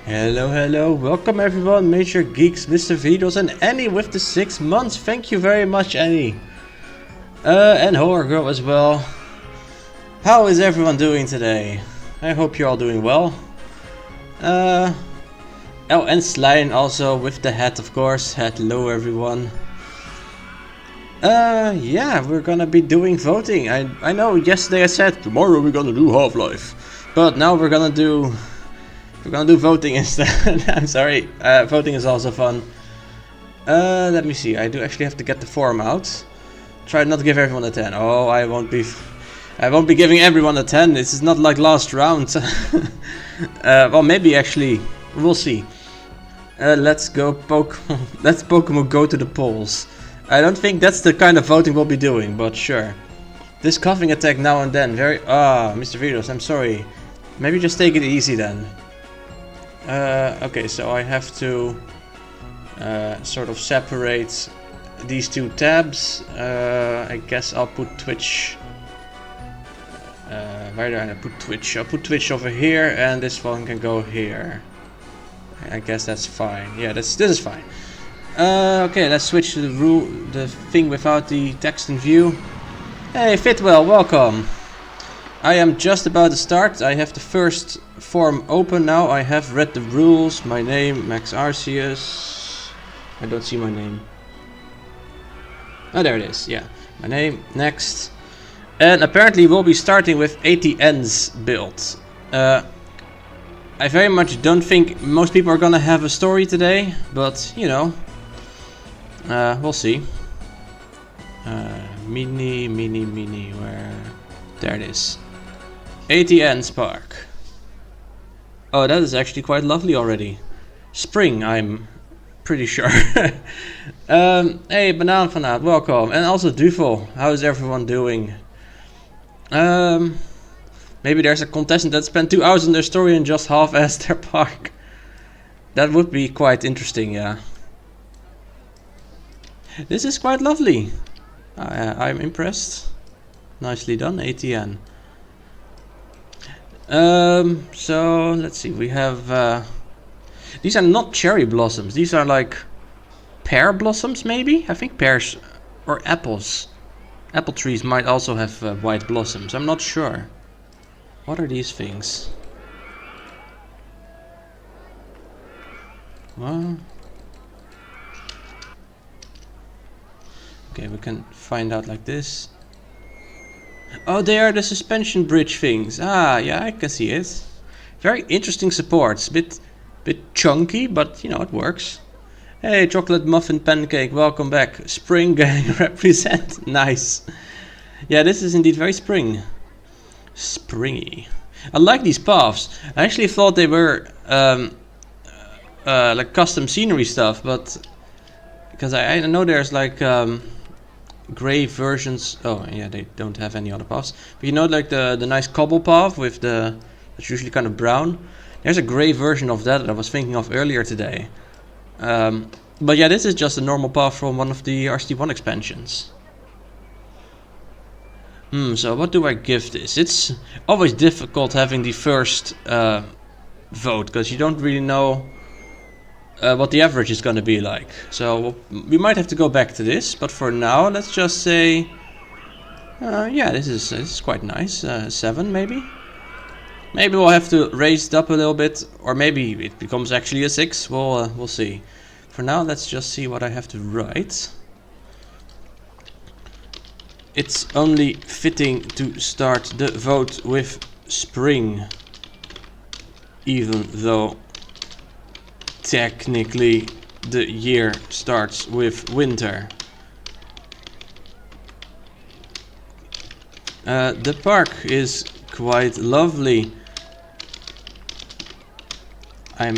Hello, hello, welcome everyone, Major Geeks, Mr. Vidos, and Annie with the 6 months. Thank you very much, Annie. And Horror Girl as well. How is everyone doing today? I hope you're all doing well. Oh, and Slime also with the hat, of course. Hello, everyone. Yeah, we're gonna be doing voting. I know yesterday I said tomorrow we're gonna do Half-Life, but now we're gonna do voting instead. I'm sorry. Voting is also fun. Let me see. I do actually have to get the form out. Try not to give everyone a 10. Oh, I won't be giving everyone a 10. This is not like last round. Well, maybe actually. We'll see. Let's go Let's Pokemon go to the polls. I don't think that's the kind of voting we'll be doing, but sure. This coughing attack now and then. Mr. Vidos, I'm sorry. Maybe just take it easy then. Okay, so I have to sort of separate these two tabs. I guess I'll put Twitch. Where do I put Twitch? I'll put Twitch over here, and this one can go here. I guess that's fine. Yeah, this is fine. Okay, let's switch to the thing without the text in view. Hey, Fitwell, welcome. I am just about to start. I have the first form open now. I have read the rules. My name, Max Arceus. I don't see my name. Oh, there it is. Yeah, my name. Next. And apparently we'll be starting with ATN's build. I very much don't think most people are gonna have a story today, but you know, we'll see. Mini, where? There it is. ATN's Park. Oh, that is actually quite lovely already. Spring, I'm pretty sure. Hey, Banana Fanat, welcome. And also Duvel, how is everyone doing? Maybe there's a contestant that spent 2 hours on their story and just half-assed their park. That would be quite interesting, yeah. This is quite lovely. I'm impressed. Nicely done, ATN. So let's see, we have these are not cherry blossoms, these are like pear blossoms maybe? I think pears or apples. Apple trees might also have white blossoms, I'm not sure. What are these things? Well, okay, we can find out like this. Oh, they are the suspension bridge things. Ah, yeah, I can see it. Very interesting supports. Bit chunky, but you know, it works. Hey, chocolate muffin pancake, welcome back. Spring gang represent. Nice. Yeah, this is indeed very springy. I like these paths. I actually thought they were like custom scenery stuff, but because I know there's like gray versions. Oh yeah, they don't have any other paths, but you know, like the nice cobble path with it's usually kind of brown. There's a gray version of that I was thinking of earlier today, but yeah, this is just a normal path from one of the RCT1 expansions. So what do I give this? It's always difficult having the first vote, because you don't really know what the average is going to be like. So we might have to go back to this, but for now let's just say yeah, this is quite nice. 7 maybe. Maybe we'll have to raise it up a little bit, or maybe it becomes actually a 6. We'll see. For now, let's just see what I have to write. It's only fitting to start the vote with spring, even though technically the year starts with winter. The park is quite lovely. I'm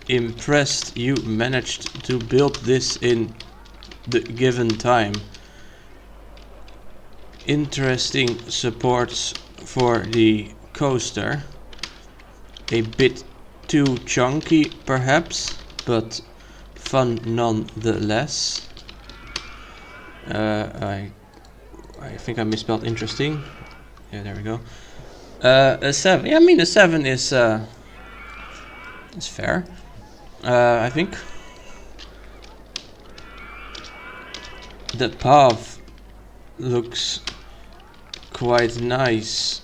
impressed you managed to build this in the given time. Interesting supports for the coaster. A bit too chunky perhaps, but fun nonetheless. I think I misspelled interesting. Yeah, there we go. A 7. Yeah, I mean a 7 is It's fair. I think the path looks quite nice.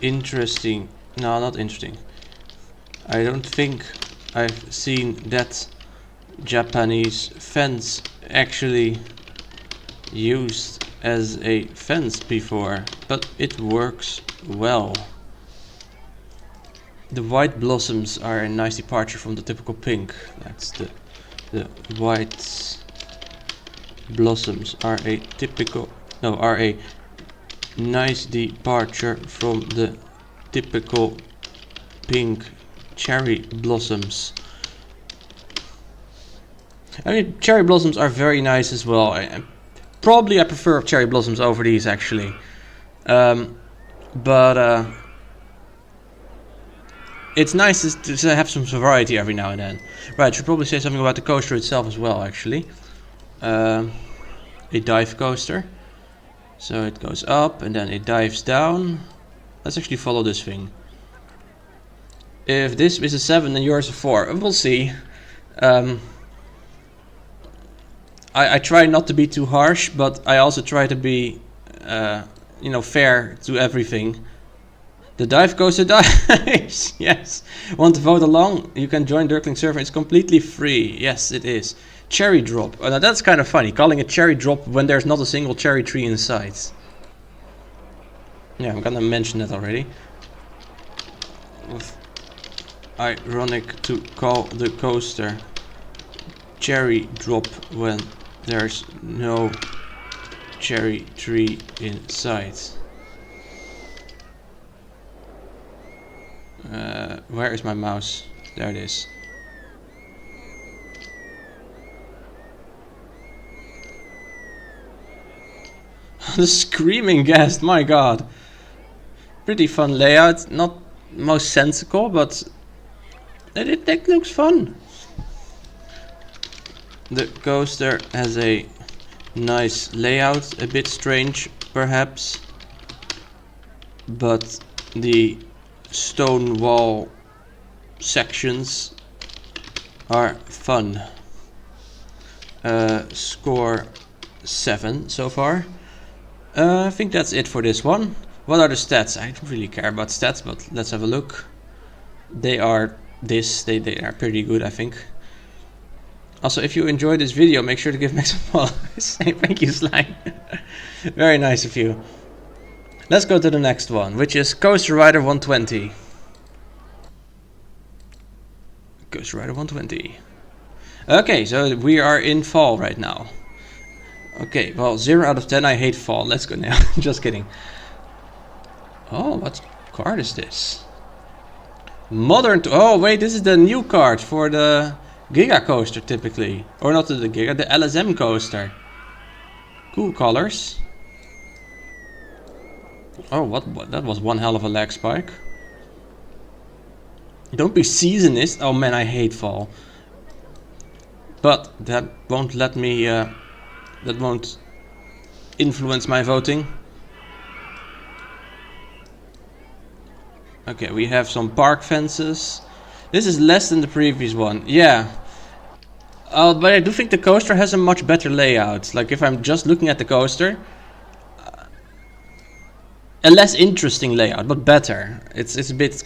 Interesting. No, not interesting. I don't think I've seen that Japanese fence actually used as a fence before, but it works well. The white blossoms are a nice departure from the typical pink. That's the white blossoms are a nice departure from the typical pink cherry blossoms. I mean, cherry blossoms are very nice as well. Probably I prefer cherry blossoms over these actually. But it's nice to have some variety every now and then. Right, should probably say something about the coaster itself as well actually. A dive coaster. So it goes up and then it dives down. Let's actually follow this thing. If this is a 7 then yours a 4. We'll see. I try not to be too harsh, but I also try to be, fair to everything. The dive coaster dives. Yes. Want to vote along? You can join Dirkling server. It's completely free. Yes, it is. Cherry drop. Oh, now that's kind of funny. Calling it cherry drop when there's not a single cherry tree in sight. Yeah, I'm gonna mention that already. Ironic to call the coaster cherry drop when there's no cherry tree in sight. Where is my mouse? There it is. The screaming guest, my god. Pretty fun layout, not most sensical, but it looks fun. The coaster has a nice layout, a bit strange perhaps, but the stone wall sections are fun. Score 7 so far. I think that's it for this one. What are the stats? I don't really care about stats, but let's have a look. They are they are pretty good, I think. Also, if you enjoyed this video, make sure to give me some followers. Thank you, Slime. Very nice of you. Let's go to the next one, which is Coaster Rider 120. Coaster Rider 120. Okay, so we are in fall right now. Okay, well, 0 out of 10, I hate fall. Let's go now. Just kidding. Oh, what card is this? Modern. Oh, wait, this is the new card for the Giga coaster typically. Or not the Giga, the LSM coaster. Cool colors. Oh, what? That was one hell of a lag spike. Don't be seasonist. Oh man, I hate fall. But that won't let me. That won't influence my voting. Okay, we have some park fences. This is less than the previous one. Yeah. But I do think the coaster has a much better layout. Like if I'm just looking at the coaster, a less interesting layout, but better. It's a bit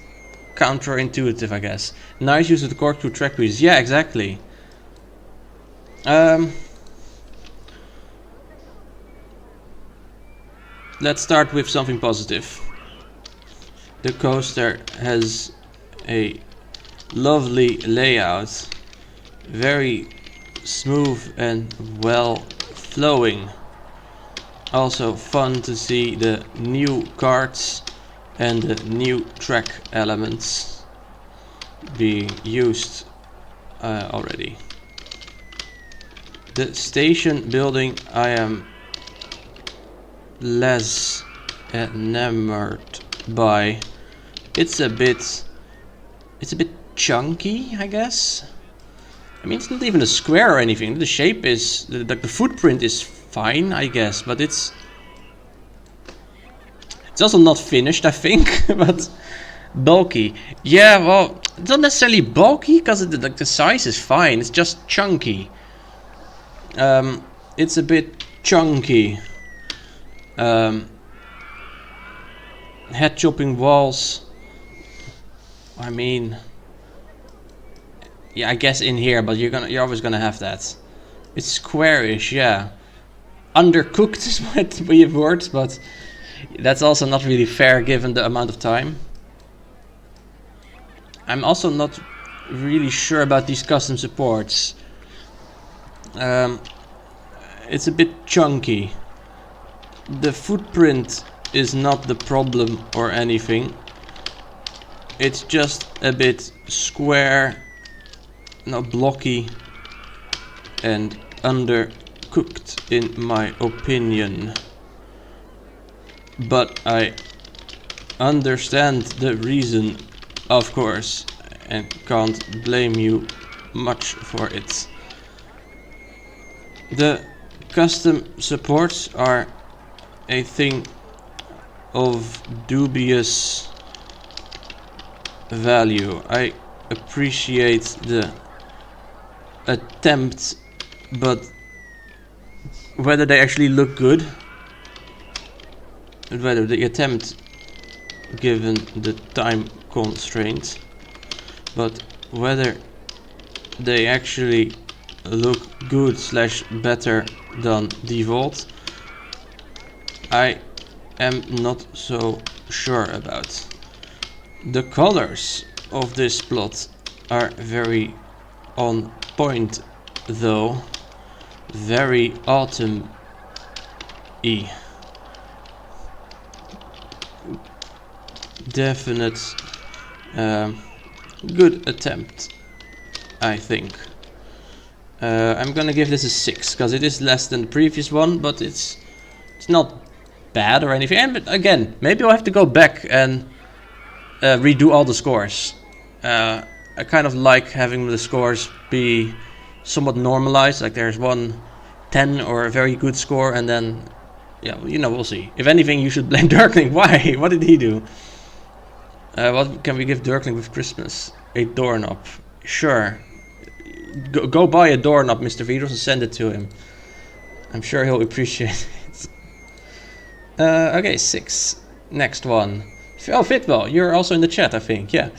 counterintuitive, I guess. Nice use of the corkscrew track wheels. Yeah, exactly. Let's start with something positive. The coaster has a lovely layout, very smooth and well flowing. Also fun to see the new carts and the new track elements being used already. The station building I am less enamored by. It's a bit chunky, I guess. I mean, it's not even a square or anything. The shape is the footprint is fine, I guess, but it's also not finished, I think. But Bulky. Yeah, well, it's not necessarily bulky because like the size is fine. It's just chunky. It's a bit chunky. Head chopping walls. I mean, yeah, I guess in here, but you're always gonna have that. It's squarish, yeah. Undercooked is what we have words, but that's also not really fair given the amount of time. I'm also not really sure about these custom supports. It's a bit chunky. The footprint is not the problem or anything. It's just a bit square, not blocky, and undercooked in my opinion. But I understand the reason, of course, and can't blame you much for it. The custom supports are a thing of dubious value. I appreciate the attempt, but whether they actually look good, whether the attempt given the time constraints, but whether they actually look good slash better than default, I am not so sure about. The colors of this plot are very on point though, very autumn-y. Definite good attempt, I think. I'm gonna give this a 6 because it is less than the previous one, but it's not bad or anything. And again, maybe I'll have to go back and redo all the scores. I kind of like having the scores be somewhat normalized, like there's one 10 or a very good score, and then yeah, you know, we'll see. If anything, you should blame Dirkling. Why? What did he do? What can we give Dirkling with Christmas? A doorknob. Sure. Go buy a doorknob, Mr. Vidros, and send it to him. I'm sure he'll appreciate it. Okay, 6. Next one. Oh, Fitwell, you're also in the chat, I think. Yeah.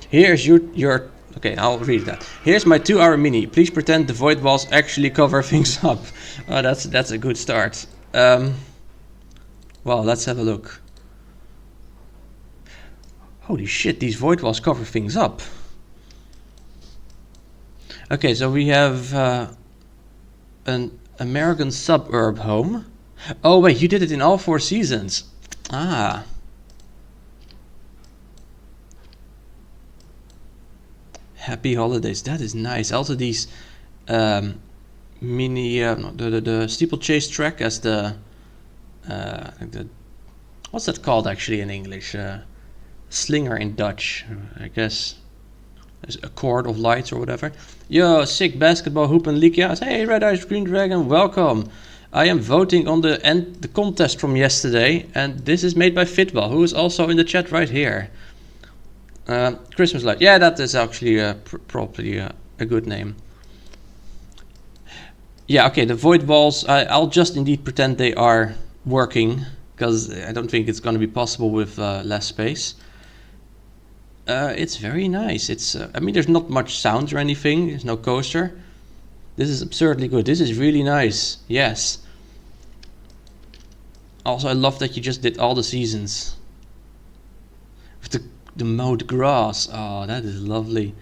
Here's your. Okay, I'll read that. Here's my 2-hour mini. Please pretend the void walls actually cover things up. Oh, that's a good start. Well, let's have a look. Holy shit, these void walls cover things up. Okay, so we have an American suburb home. Oh wait, you did it in all 4 seasons. Ah. Happy holidays, that is nice. Also these mini, the steeplechase track as the what's that called actually in English? Slinger in Dutch, I guess. There's a cord of lights or whatever. Yo, sick basketball hoop and Likia. Hey, Red Eyes Green Dragon, welcome. I am voting on the contest from yesterday, and this is made by Fitwell, who is also in the chat right here. Christmas light. Yeah, that is actually probably a good name. Yeah, okay, the void walls, I'll just indeed pretend they are working, because I don't think it's going to be possible with less space. It's very nice. It's I mean, there's not much sound or anything. There's no coaster. This is absurdly good. This is really nice. Yes. Also, I love that you just did all the seasons. With the mowed grass. Oh, that is lovely.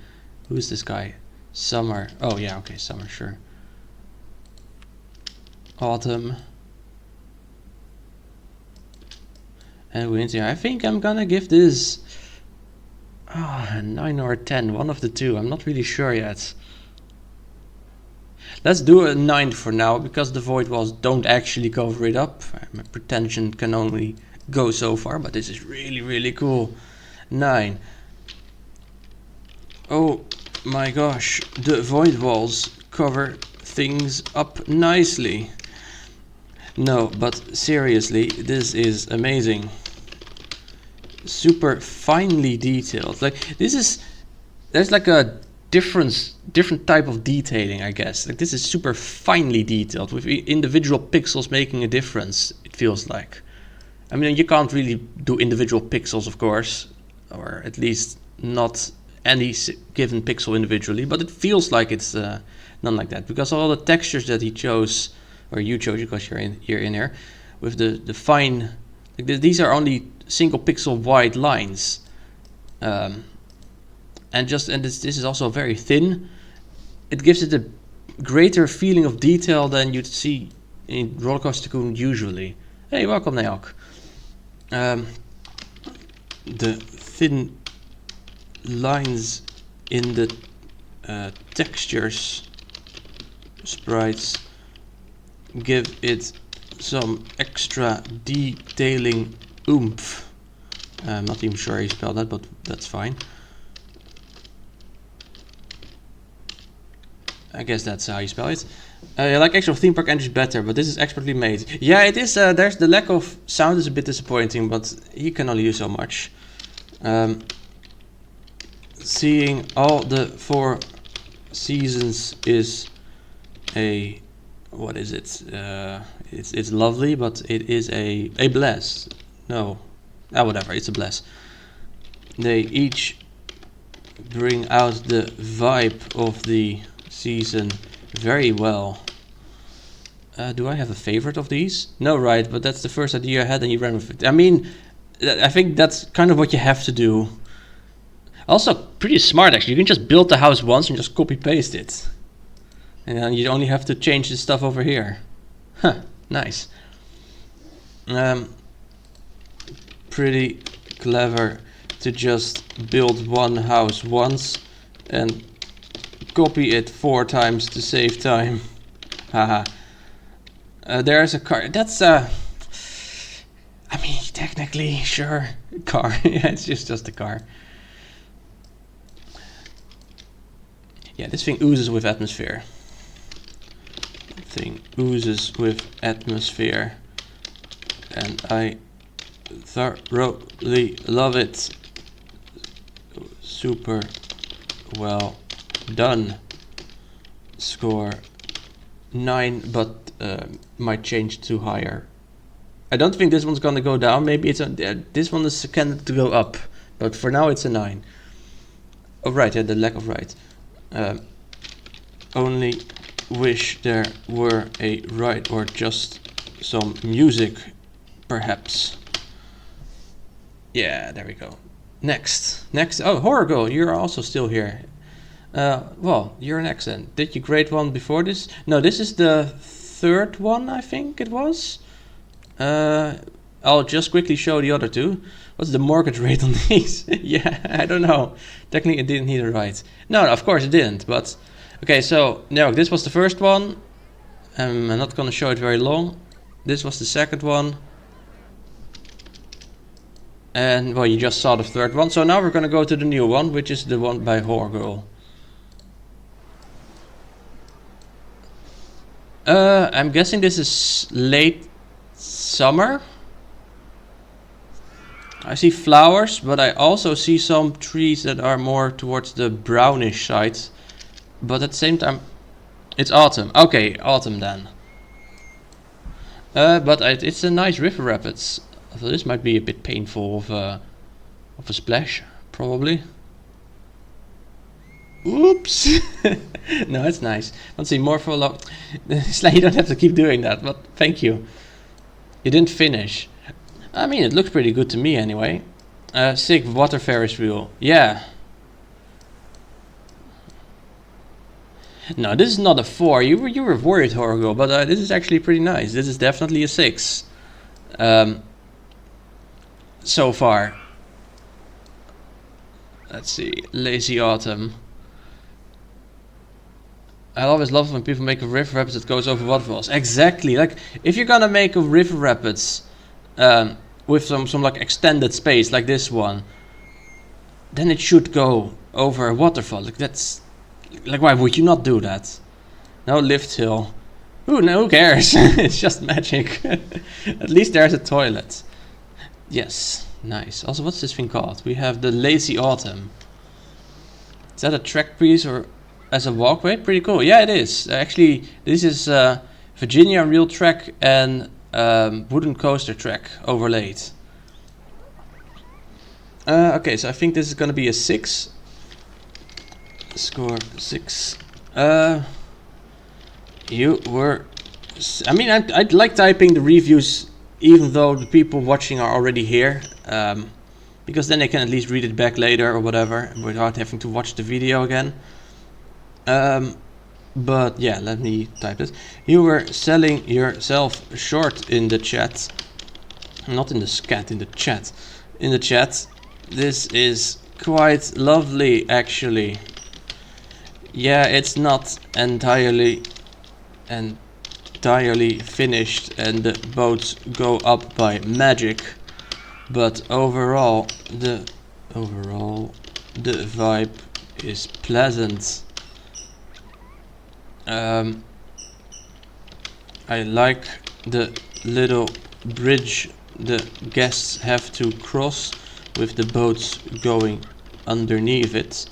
Who's this guy? Summer. Oh, yeah, okay, summer, sure. Autumn. And winter. I think I'm gonna give this a 9 or a 10. One of the two. I'm not really sure yet. Let's do a 9 for now, because the void walls don't actually cover it up. My pretension can only go so far, but this is really, really cool. 9. Oh my gosh, the void walls cover things up nicely. No, but seriously, this is amazing. super finely detailed. Like this is, there's like a different type of detailing, I guess. Like this is super finely detailed with individual pixels making a difference. It feels like. I mean, you can't really do individual pixels, of course, or at least not any given pixel individually. But it feels like it's none like that, because all the textures that he chose, or you chose because you're in here, with the fine. Like these are only single pixel wide lines, and this is also very thin. It gives it a greater feeling of detail than you'd see in Rollercoaster Tycoon usually. Hey, welcome, Naok. The thin lines in the textures sprites give it some extra detailing oomph. I'm not even sure how you spell that, but that's fine. I guess that's how you spell it. I like actual theme park engines better, but this is expertly made. Yeah, it is. There's the lack of sound is a bit disappointing, but you can only use so much. Seeing all the 4 seasons is a, what is it? It's lovely, but it is a blast. No, whatever. It's a blast. They each bring out the vibe of the season very well. Do I have a favorite of these? No, right, but that's the first idea I had and you ran with it. I mean, I think that's kind of what you have to do. Also, pretty smart actually. You can just build the house once and just copy paste it. And then you only have to change the stuff over here. Huh, nice. Pretty clever to just build one house once and copy it 4 times to save time. Haha. There's a car. That's I mean, technically, sure, car. Yeah, it's just a car. Yeah, this thing oozes with atmosphere. Thing oozes with atmosphere, and I thoroughly love it. Super well done. Score 9, but might change to higher. I don't think this one's gonna go down. Maybe it's this one is candidate to go up, but for now it's a 9. Oh right, yeah, the lack of right. Only wish there were a right or just some music, perhaps. Yeah, there we go. Next. Oh, Horror Girl, you're also still here. Well, you're an accent. Did you grade one before this? No, this is the 3rd one, I think it was. I'll just quickly show the other 2. What's the mortgage rate on these? Yeah, I don't know. Technically, it didn't need a right. No, of course it didn't. But okay, so no, this was the first one. I'm not gonna show it very long. This was the 2nd one. And well, you just saw the 3rd one. So now we're gonna go to the new one, which is the one by Horror Girl. I'm guessing this is late summer. I see flowers, but I also see some trees that are more towards the brownish side. But at the same time, it's autumn. Okay, autumn then. But it's a nice river rapids. So this might be a bit painful of a splash, probably. Oops. No, it's nice. Let's see, more for a lot. You don't have to keep doing that, but thank you. You didn't finish. I mean, it looks pretty good to me anyway. Sick water Ferris wheel. Yeah. No, this is not a 4. You were worried, Horror Girl, but this is actually pretty nice. This is definitely a 6. So far. Let's see. Lazy Autumn. I always love when people make a river rapids that goes over waterfalls. Exactly. Like if you're gonna make a river rapids with some like extended space like this one, then it should go over a waterfall. Like that's like, why would you not do that? No lift hill. Ooh, no, who cares? It's just magic. At least there's a toilet. Yes, Nice. Also, what's this thing called? We have the Lazy Autumn. Is that a track piece or as a walkway? Pretty cool. Yeah, it is. Actually, this is Virginia real track and wooden coaster track overlaid. Okay, so I think this is gonna be a 6. Score 6. You were... I mean, I'd like typing the reviews even though the people watching are already here. Because then they can at least read it back later or whatever without having to watch the video again. But yeah, let me type this. You were selling yourself short in the chat. Not in the scat, in the chat. In the chat. This is quite lovely, actually. Yeah, it's not entirely finished and the boats go up by magic, but overall the vibe is pleasant. I like the little bridge the guests have to cross with the boats going underneath it,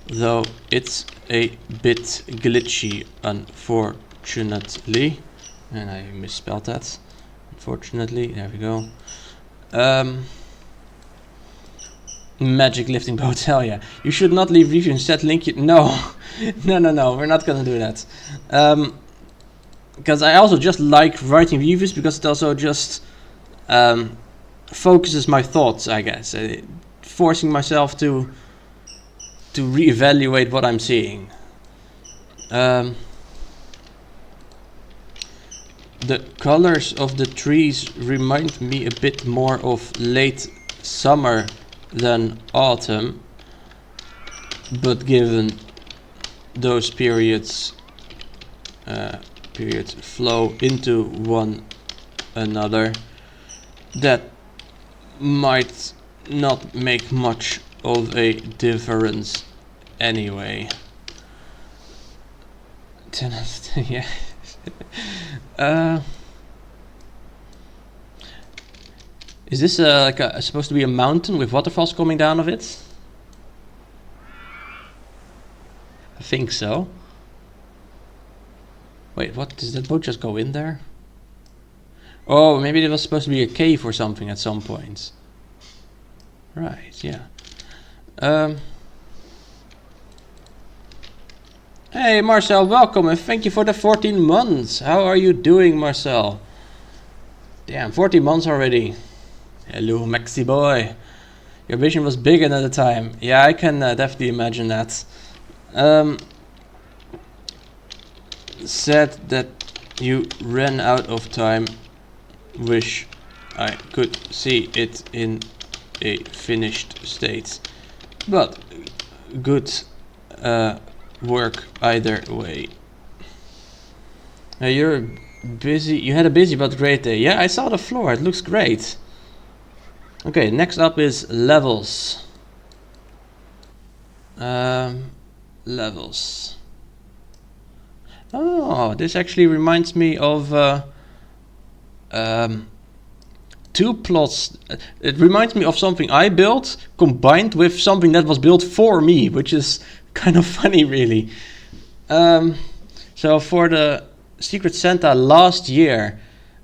though it's a bit glitchy, unfortunately. And I misspelled that. Unfortunately, there we go. Magic lifting boats, hell yeah. You should not leave review, instead link it. No, no, we're not gonna do that. Because I also just like writing reviews because it also just focuses my thoughts, I guess. Forcing myself to reevaluate what I'm seeing. The colors of the trees remind me a bit more of late summer than autumn, but given those periods flow into one another, that might not make much of a difference anyway. Yeah. Is this like supposed to be a mountain with waterfalls coming down of it? I think so. Wait, what? Does that boat just go in there? Oh, maybe it was supposed to be a cave or something at some point. Right, yeah. Hey Marcel, welcome and thank you for the 14 months. How are you doing, Marcel? Damn, 14 months already. Hello, Maxi boy. Your vision was bigger at the time. Yeah, I can definitely imagine that. Said that you ran out of time. Wish I could see it in a finished state. But good work either way. You're busy. You had a busy but great day. Yeah, I saw the floor. It looks great. Okay, next up is levels. Levels. Oh, this actually reminds me of 2 plots. It reminds me of something I built combined with something that was built for me, which is kind of funny, really. So for the Secret Santa last year,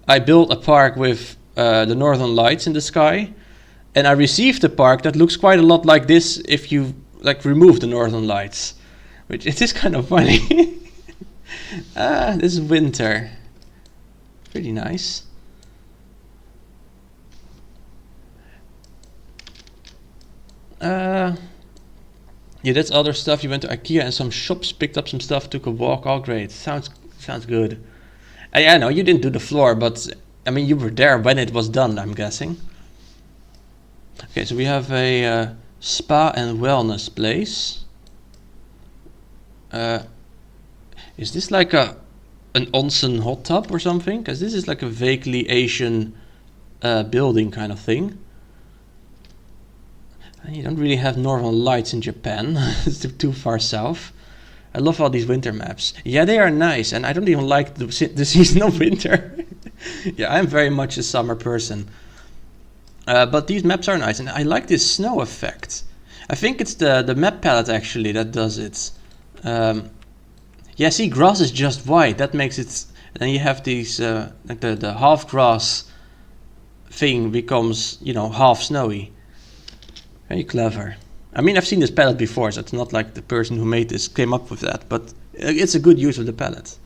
I built a park with the northern lights in the sky, and I received a park that looks quite a lot like this if you like remove the northern lights, which it is kind of funny. This is winter. Pretty nice. Yeah, that's other stuff. You went to IKEA and some shops, picked up some stuff, took a walk. All great. Sounds good. I know you didn't do the floor, but I mean you were there when it was done, I'm guessing. Okay, so we have a spa and wellness place. Is this like an onsen hot tub or something? Because this is like a vaguely Asian building kind of thing. And you don't really have northern lights in Japan. It's too far south. I love all these winter maps. Yeah, they are nice, and I don't even like the season of winter. Yeah, I'm very much a summer person. But these maps are nice, and I like this snow effect. I think it's the map palette actually that does it. Yeah, see, grass is just white. That makes it. And you have these like the half grass thing becomes, you know, half snowy. Very clever. I mean, I've seen this palette before, so it's not like the person who made this came up with that, but it's a good use of the palette.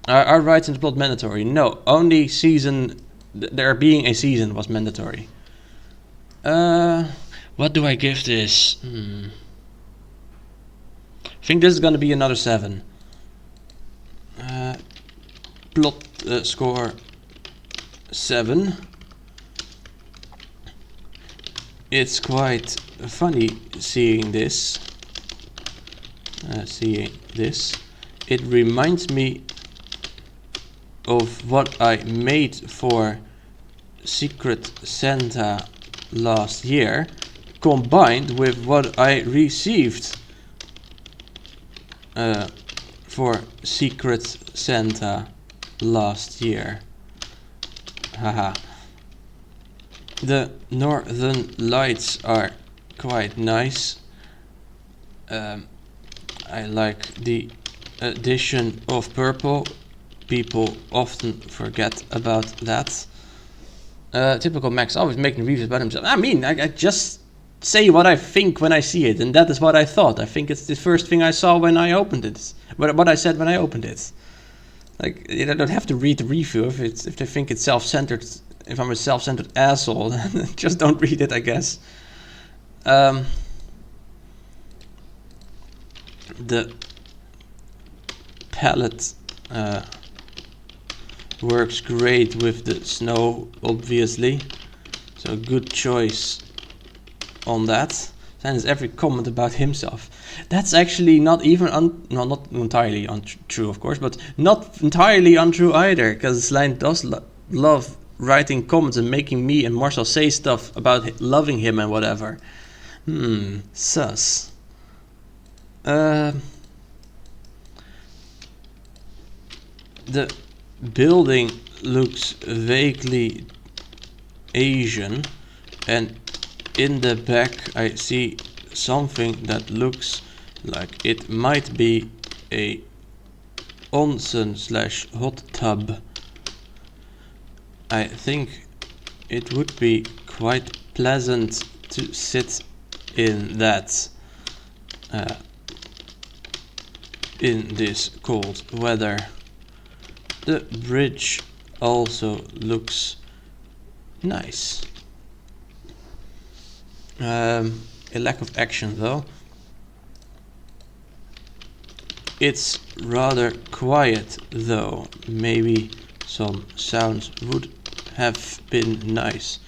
Are rights in the plot mandatory? No, only season. There being a season was mandatory. What do I give this? I think this is gonna be another 7. Plot score 7. It's quite funny seeing this. It reminds me of what I made for Secret Santa last year, combined with what I received for Secret Santa last year. Haha. The northern lights are quite nice. I like the addition of purple. People often forget about that. Typical Max, always making reviews about himself. I mean, I just say what I think when I see it, and that is what I thought. I think it's the first thing I saw when I opened it. What I said when I opened it. Like, you don't have to read the review if they think it's self-centered. If I'm a self-centered asshole, then just don't read it, I guess. The palette works great with the snow, obviously. So good choice on that. Sends every comment about himself. That's actually not even not entirely untrue, of course, but not entirely untrue either, because Slijn does love writing comments and making me and Marcel say stuff about loving him and whatever. Sus. The building looks vaguely Asian, and in the back I see something that looks like it might be a onsen / hot tub. I think it would be quite pleasant to sit in that in this cold weather. The bridge also looks nice. A lack of action though. It's rather quiet though. Maybe some sounds would have been nice.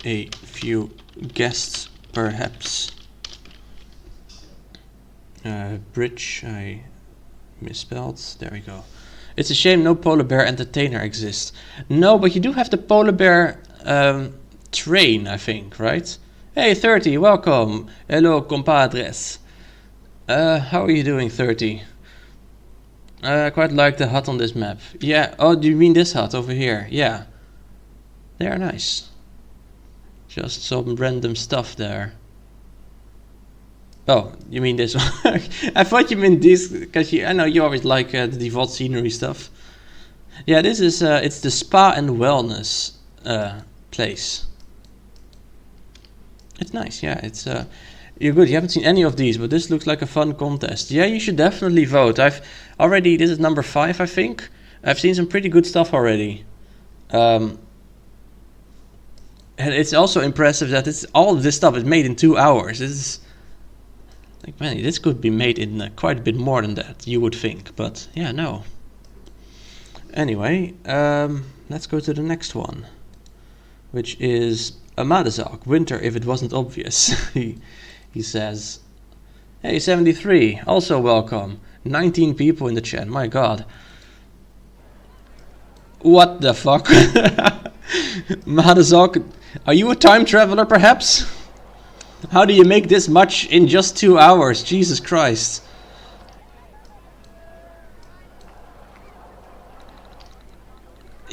A few guests perhaps. Bridge, I misspelled. There we go. It's a shame no polar bear entertainer exists. No, but you do have the polar bear train, I think, right? Hey 30, welcome. Hello compadres. How are you doing, 30? I quite like the hut on this map. Yeah, oh, do you mean this hut over here? Yeah. They are nice. Just some random stuff there. Oh, you mean this one? I thought you meant this, because I know you always like the default scenery stuff. Yeah, this is, it's the spa and wellness place. It's nice, yeah, it's, you're good, you haven't seen any of these, but this looks like a fun contest. Yeah, you should definitely vote. I've already, this is number 5, I think. I've seen some pretty good stuff already. And it's also impressive that it's all of this stuff is made in 2 hours. It's like, man, this could be made in quite a bit more than that, you would think. But yeah, no. Anyway, let's go to the next one, which is Amadezak, winter if it wasn't obvious. He says, hey 73, also welcome. 19 people in the chat, my god. What the fuck? Amadezak, are you a time traveler perhaps? How do you make this much in just 2 hours? Jesus Christ.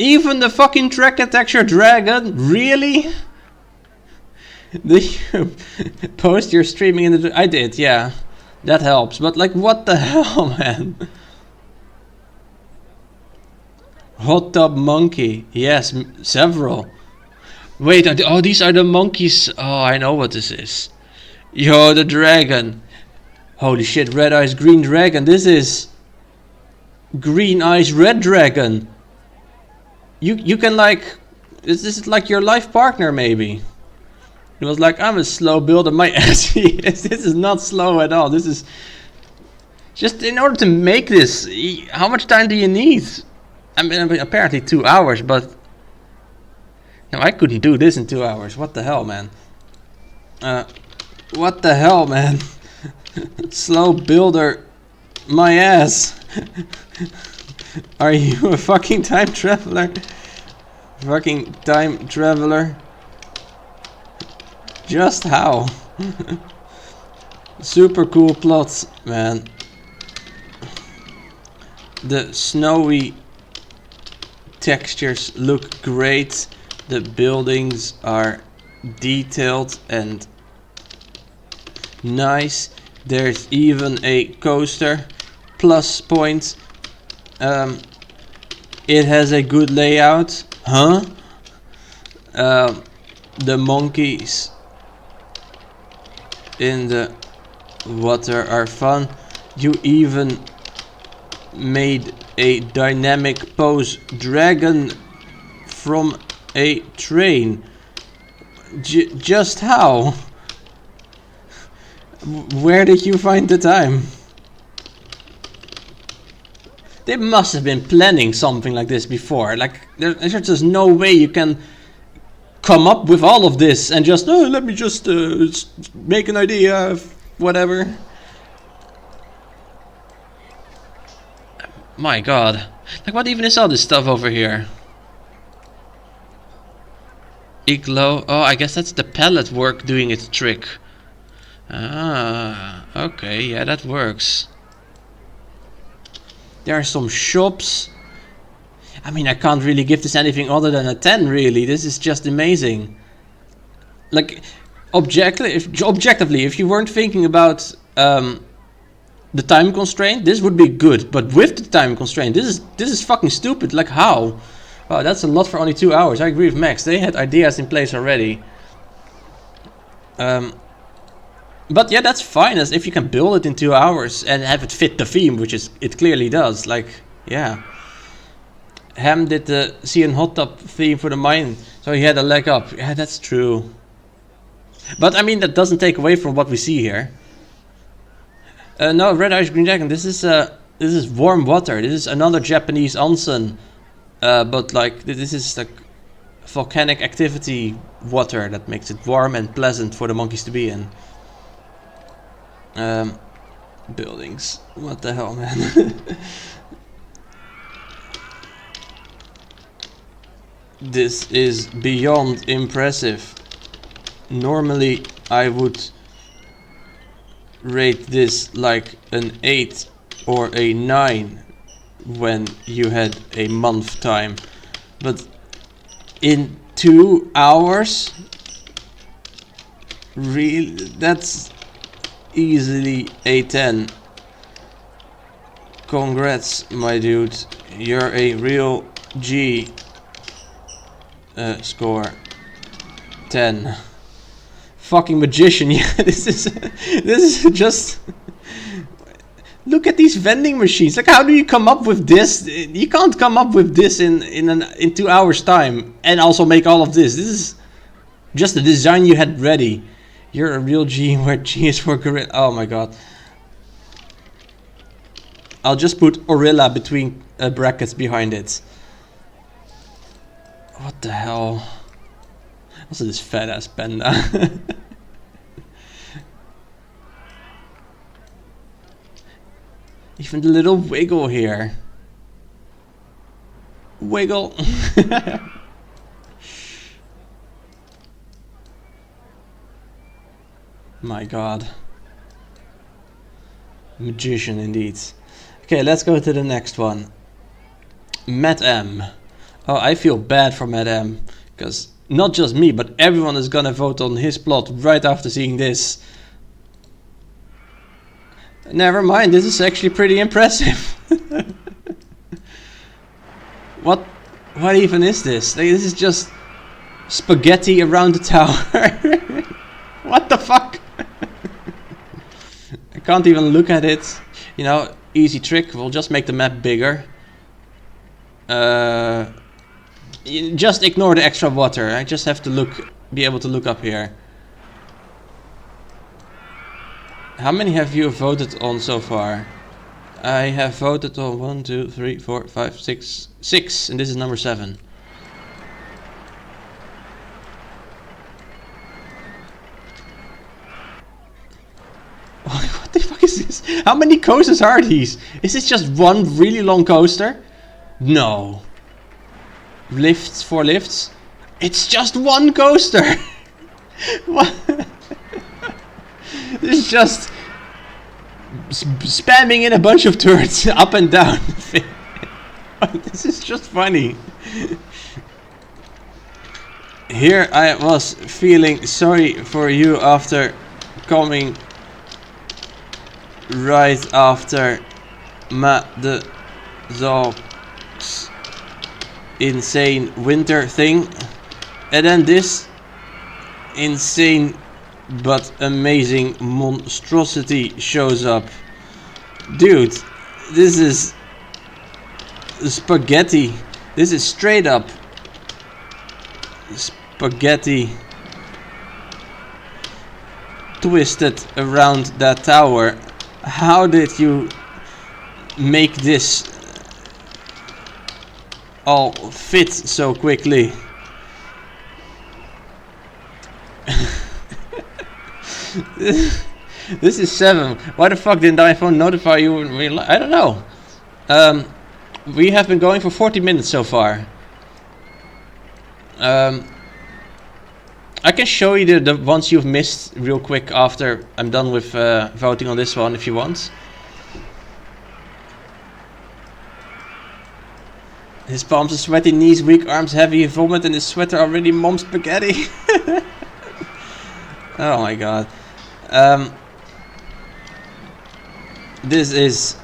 Even the fucking track texture dragon? Really? Did you post your streaming in the... I did, yeah. That helps. But like, what the hell, man? Hot tub monkey. Yes, several. Wait, oh, these are the monkeys. Oh, I know what this is. Yo, the dragon. Holy shit, red eyes, green dragon. This is green eyes, red dragon. You can like, this is like your life partner maybe. It was like, I'm a slow builder. My ass is. This is not slow at all. This is just in order to make this. How much time do you need? I mean, apparently 2 hours, but no, I couldn't do this in 2 hours. What the hell, man? What the hell, man? Slow builder, my ass. Are you a fucking time traveler? Fucking time traveler. Just how? Super cool plots, man. The snowy textures look great. The buildings are detailed and nice. There's even a coaster. Plus point. It has a good layout. Huh? The monkeys in the water are fun. You even made a dynamic pose dragon from a train. Just how? Where did you find the time? They must have been planning something like this before. Like, there's just no way you can come up with all of this and just, oh, let me just make an idea of whatever. My god. Like, what even is all this stuff over here? Igloo. Oh, I guess that's the pallet work doing its trick. Ah, okay, yeah, that works. There are some shops. I mean, I can't really give this anything other than a 10, really. This is just amazing. Like, objectively, if you weren't thinking about the time constraint, this would be good. But with the time constraint, this is fucking stupid. Like, how? Wow, that's a lot for only 2 hours. I agree with Max. They had ideas in place already. But yeah, that's fine, as if you can build it in 2 hours and have it fit the theme, which it clearly does. Like, yeah. Ham did the sea and hot tub theme for the mine, so he had a leg up. Yeah, that's true. But I mean, that doesn't take away from what we see here. No, red ice green dragon. This is warm water. This is another Japanese onsen, but like this is like volcanic activity water that makes it warm and pleasant for the monkeys to be in. Buildings. What the hell, man? This is beyond impressive. Normally I would rate this like an 8 or a 9 when you had a month time, but in 2 hours, really, that's easily a 10. Congrats, my dude, you're a real G. Score 10. Fucking magician. Yeah, this is just look at these vending machines. Like, how do you come up with this? You can't come up with this in 2 hours time and also make all of this. This is just the design you had ready. You're a real G, where G is for gorilla. Oh my god. I'll just put Orilla between brackets behind it. What the hell? Also, this fat ass panda. Even the little wiggle here. Wiggle. My god. Magician indeed. Okay, let's go to the next one. Matt M. Oh, I feel bad for Madame, because not just me, but everyone is gonna vote on his plot right after seeing this. Never mind, this is actually pretty impressive. What even is this? Like, this is just spaghetti around the tower. What the fuck? I can't even look at it. You know, easy trick, we'll just make the map bigger. Just ignore the extra water. I just have to be able to look up here. How many have you voted on so far? I have voted on 1, 2, 3, 4, 5, 6, 6, and this is number 7. What the fuck is this? How many coasters are these? Is this just one really long coaster? No. Lifts for lifts? It's just one coaster! What? This is just spamming in a bunch of turrets up and down. This is just funny. Here I was feeling sorry for you after coming right after the dog's insane winter thing, and then this insane but amazing monstrosity shows up. Dude, this is spaghetti. This is straight up spaghetti twisted around that tower. How did you make this all fit so quickly? This is 7. Why the fuck didn't my phone notify you? I don't know. We have been going for 40 minutes so far. I can show you the ones you've missed real quick after I'm done with voting on this one if you want. His palms are sweaty, knees weak, arms heavy, vomit in his sweater already, mom spaghetti. Oh my god. This is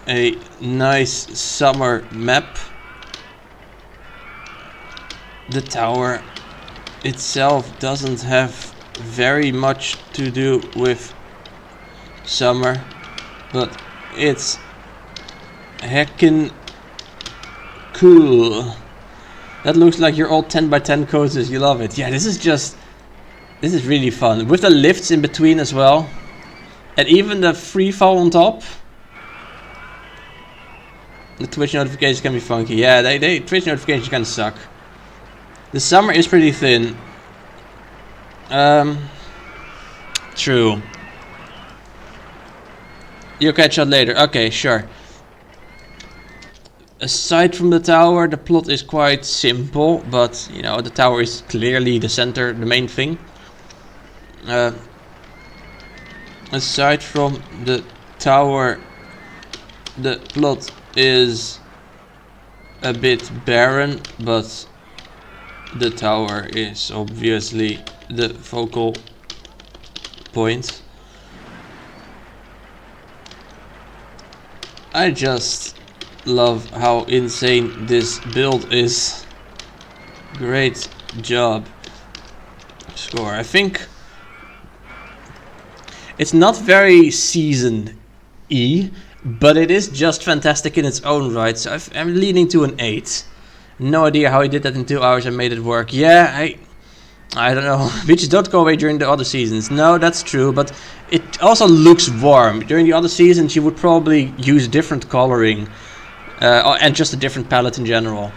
a nice summer map. The tower itself doesn't have very much to do with summer, but it's heckin' cool. That looks like your old 10 by 10 coasters. You love it. Yeah, this is really fun with the lifts in between as well, and even the free fall on top. The Twitch notifications can be funky. Yeah, they Twitch notifications kind of suck. The summer is pretty thin. True. You'll catch up later. Okay, sure. Aside from the tower, the plot is quite simple, but you know, the tower is clearly the center, the main thing. Aside from the tower, the plot is a bit barren, but the tower is obviously the focal point. I just love how insane this build is. Great job. Score. I think it's not very season-y, but it is just fantastic in its own right. So I'm leaning to an 8. No idea how he did that in 2 hours and made it work. Yeah, I don't know. Beaches don't go away during the other seasons. No, that's true, but it also looks warm. During the other seasons, you would probably use different coloring. And just a different palette in general.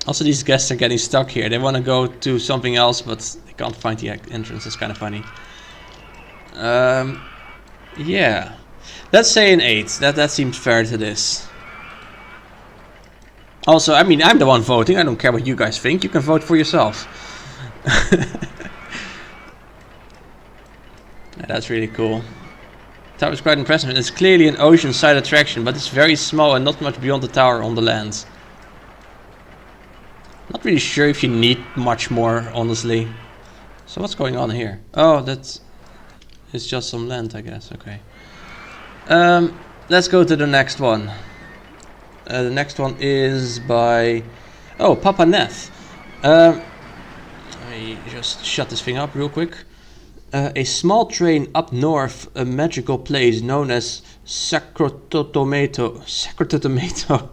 Also, these guests are getting stuck here. They want to go to something else, but they can't find the entrance. It's kind of funny. Yeah. Let's say an 8. That seems fair to this. Also, I mean, I'm the one voting. I don't care what you guys think. You can vote for yourself. Yeah, that's really cool. Tower is quite impressive. It's clearly an ocean-side attraction, but it's very small and not much beyond the tower on the land. Not really sure if you need much more, honestly. So what's going on here? Oh, it's just some land, I guess. Okay. Let's go to the next one. The next one is by Papa Neth. Let me just shut this thing up real quick. A small train up north, a magical place known as St235.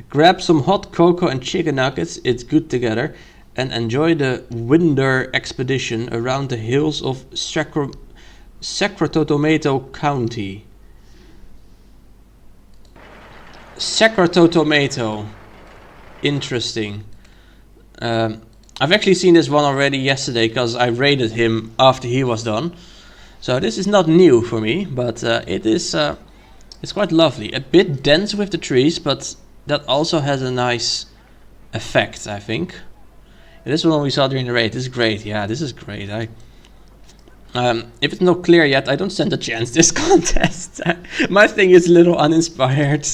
Grab some hot cocoa and chicken nuggets, it's good together, and enjoy the winter expedition around the hills of St235 County. St235. Interesting. I've actually seen this one already yesterday because I raided him after he was done. So this is not new for me, but it's quite lovely. A bit dense with the trees, but that also has a nice effect, I think. This one we saw during the raid. This is great. Yeah, this is great. If it's not clear yet, I don't stand a chance this contest. My thing is a little uninspired.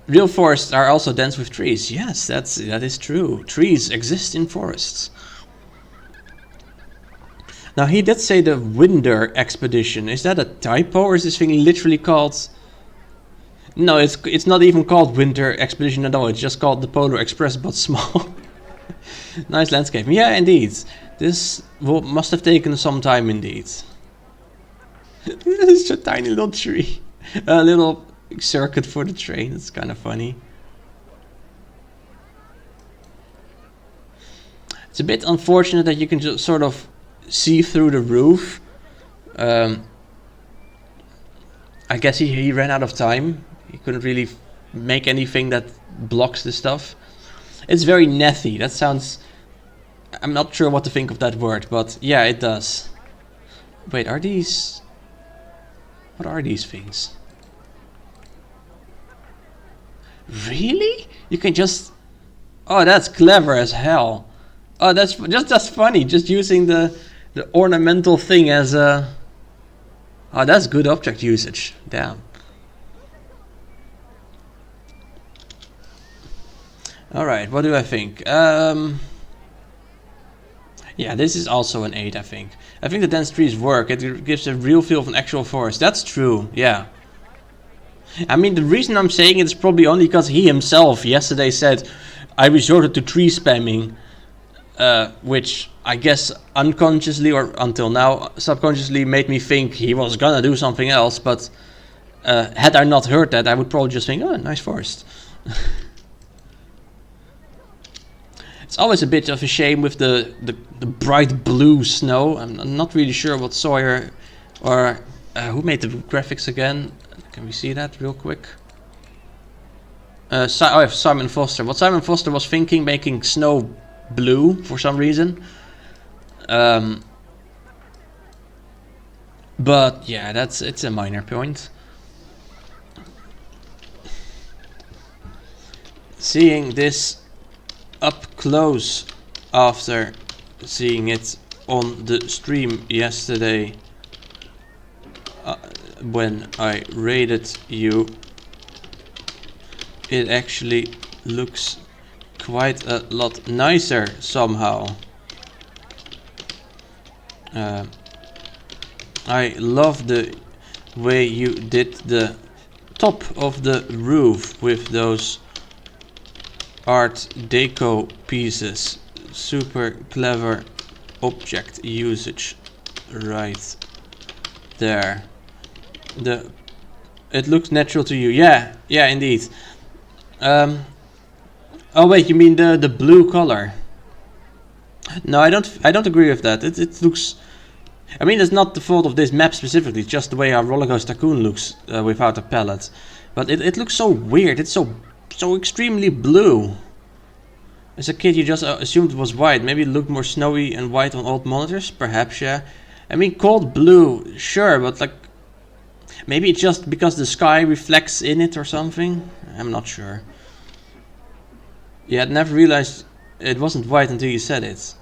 Real forests are also dense with trees. Yes, that is true. Trees exist in forests. Now he did say the winter expedition. Is that a typo, or is this thing literally called? No, it's not even called winter expedition at all. It's just called the Polar Express, but small. Nice landscape. Yeah, indeed. This must have taken some time, indeed. It's a tiny little tree, a little circuit for the train. It's kind of funny. It's a bit unfortunate that you can just sort of see through the roof. I guess he ran out of time. He couldn't really make anything that blocks the stuff. It's very nethy. That sounds... I'm not sure what to think of that word, but yeah, it does. Wait, are these... What are these things? Really? You can just... Oh, that's clever as hell. Oh, that's funny. Just using the ornamental thing as a... Oh, that's good object usage. Damn. Alright, what do I think? Yeah, this is also an 8, I think. I think the dense trees work. It gives a real feel of an actual forest. That's true, yeah. I mean, the reason I'm saying it is probably only because he himself yesterday said, I resorted to tree spamming, which I guess unconsciously or until now subconsciously made me think he was gonna do something else, but had I not heard that, I would probably just think, oh, nice forest. It's always a bit of a shame with the bright blue snow. I'm not really sure what Sawyer or who made the graphics again. Can we see that real quick? Simon Foster. What Simon Foster was thinking, making snow blue for some reason. But yeah, it's a minor point. Seeing this up close after seeing it on the stream yesterday when I raided you, it actually looks quite a lot nicer somehow. I love the way you did the top of the roof with those art deco pieces. Super clever object usage right there. It looks natural to you. Yeah, indeed. Oh wait, you mean the blue color? No, I don't agree with that. It looks... I mean, it's not the fault of this map specifically, it's just the way our Rollercoaster Tycoon looks without a palette. But it looks so weird, it's so extremely blue. As a kid you just assumed it was white. Maybe it looked more snowy and white on old monitors, perhaps, yeah. I mean, cold blue, sure, but like... Maybe it's just because the sky reflects in it or something? I'm not sure. Yeah, I'd never realized it wasn't white until you said it.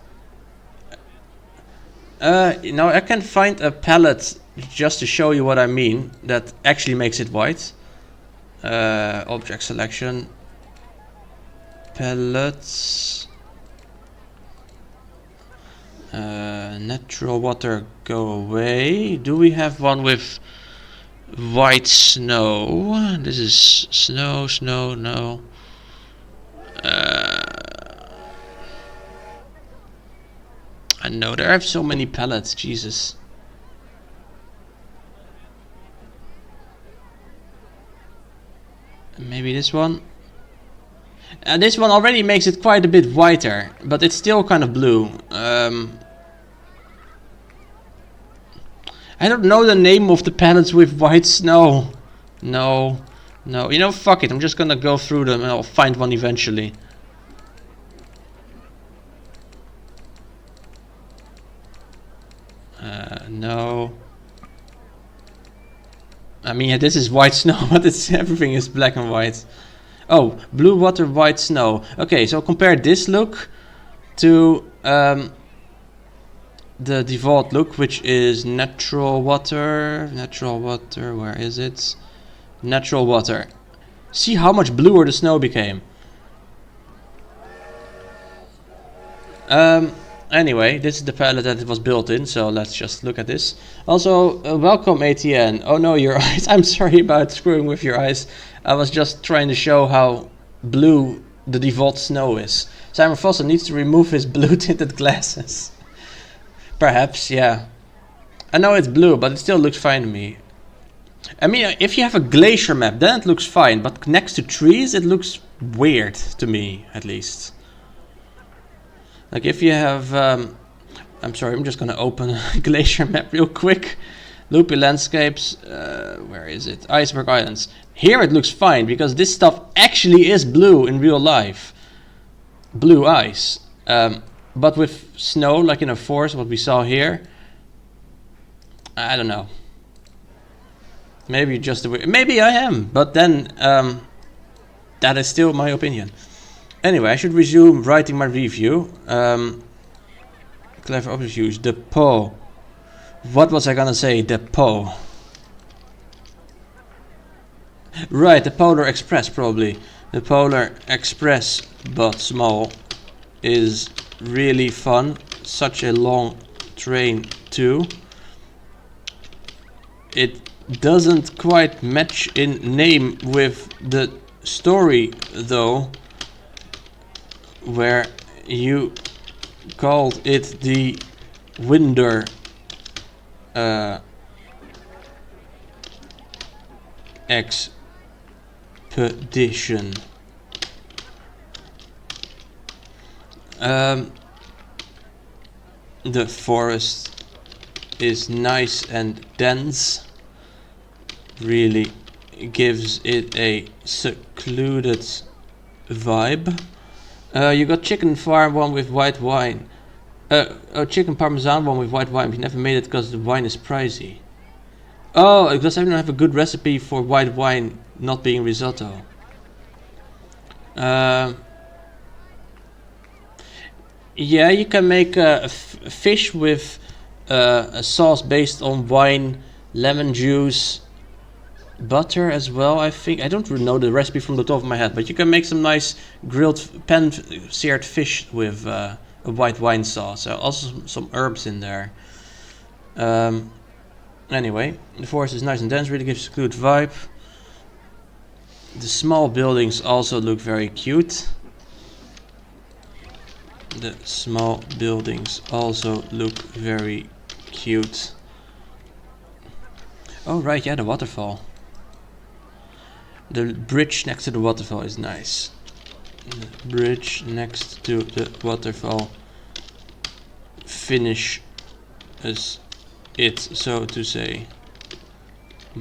Now I can find a palette just to show you what I mean that actually makes it white. Object selection, palettes, natural water, go away. Do we have one with white snow? This is snow, no. I know there are so many palettes, Jesus. Maybe this one. This one already makes it quite a bit whiter, but it's still kind of blue. I don't know the name of the palettes with white snow. No. You know, fuck it. I'm just gonna go through them and I'll find one eventually. No. I mean, yeah, this is white snow, but everything is black and white. Oh, blue water, white snow. Okay, so compare this look to the default look, which is natural water. Natural water, where is it? Natural water. See how much bluer the snow became. Anyway, this is the palette that it was built in, so let's just look at this. Also, welcome ATN. Oh no, your eyes. I'm sorry about screwing with your eyes. I was just trying to show how blue the default snow is. Simon Foster needs to remove his blue tinted glasses. Perhaps, yeah. I know it's blue, but it still looks fine to me. I mean, if you have a glacier map, then it looks fine, but next to trees, it looks weird to me, at least. Like if you have, I'm sorry, I'm just gonna open a glacier map real quick. Loopy landscapes, where is it? Iceberg Islands. Here it looks fine because this stuff actually is blue in real life. Blue ice. But with snow, like in a forest, what we saw here, I don't know. Maybe just maybe I am, but then that is still my opinion. Anyway, I should resume writing my review. Clever object use. Depot. What was I gonna say? Depot. Right, the Polar Express probably. The Polar Express, but small, is really fun. Such a long train too. It doesn't quite match in name with the story though, where you called it the Winder Expedition. The forest is nice and dense, really gives it a secluded vibe. You got chicken farm one with white wine. Chicken parmesan one with white wine. We never made it because the wine is pricey. Oh, because I don't have a good recipe for white wine not being risotto. Yeah, you can make a fish with a sauce based on wine, lemon juice, butter as well, I think. I don't really know the recipe from the top of my head, but you can make some nice grilled pan-seared fish with a white wine sauce. Also some herbs in there. Anyway, the forest is nice and dense, really gives a good vibe. The small buildings also look very cute. The small buildings also look very cute. Oh right, yeah, the waterfall. The bridge next to the waterfall is nice. The bridge next to the waterfall finish as it, so to say.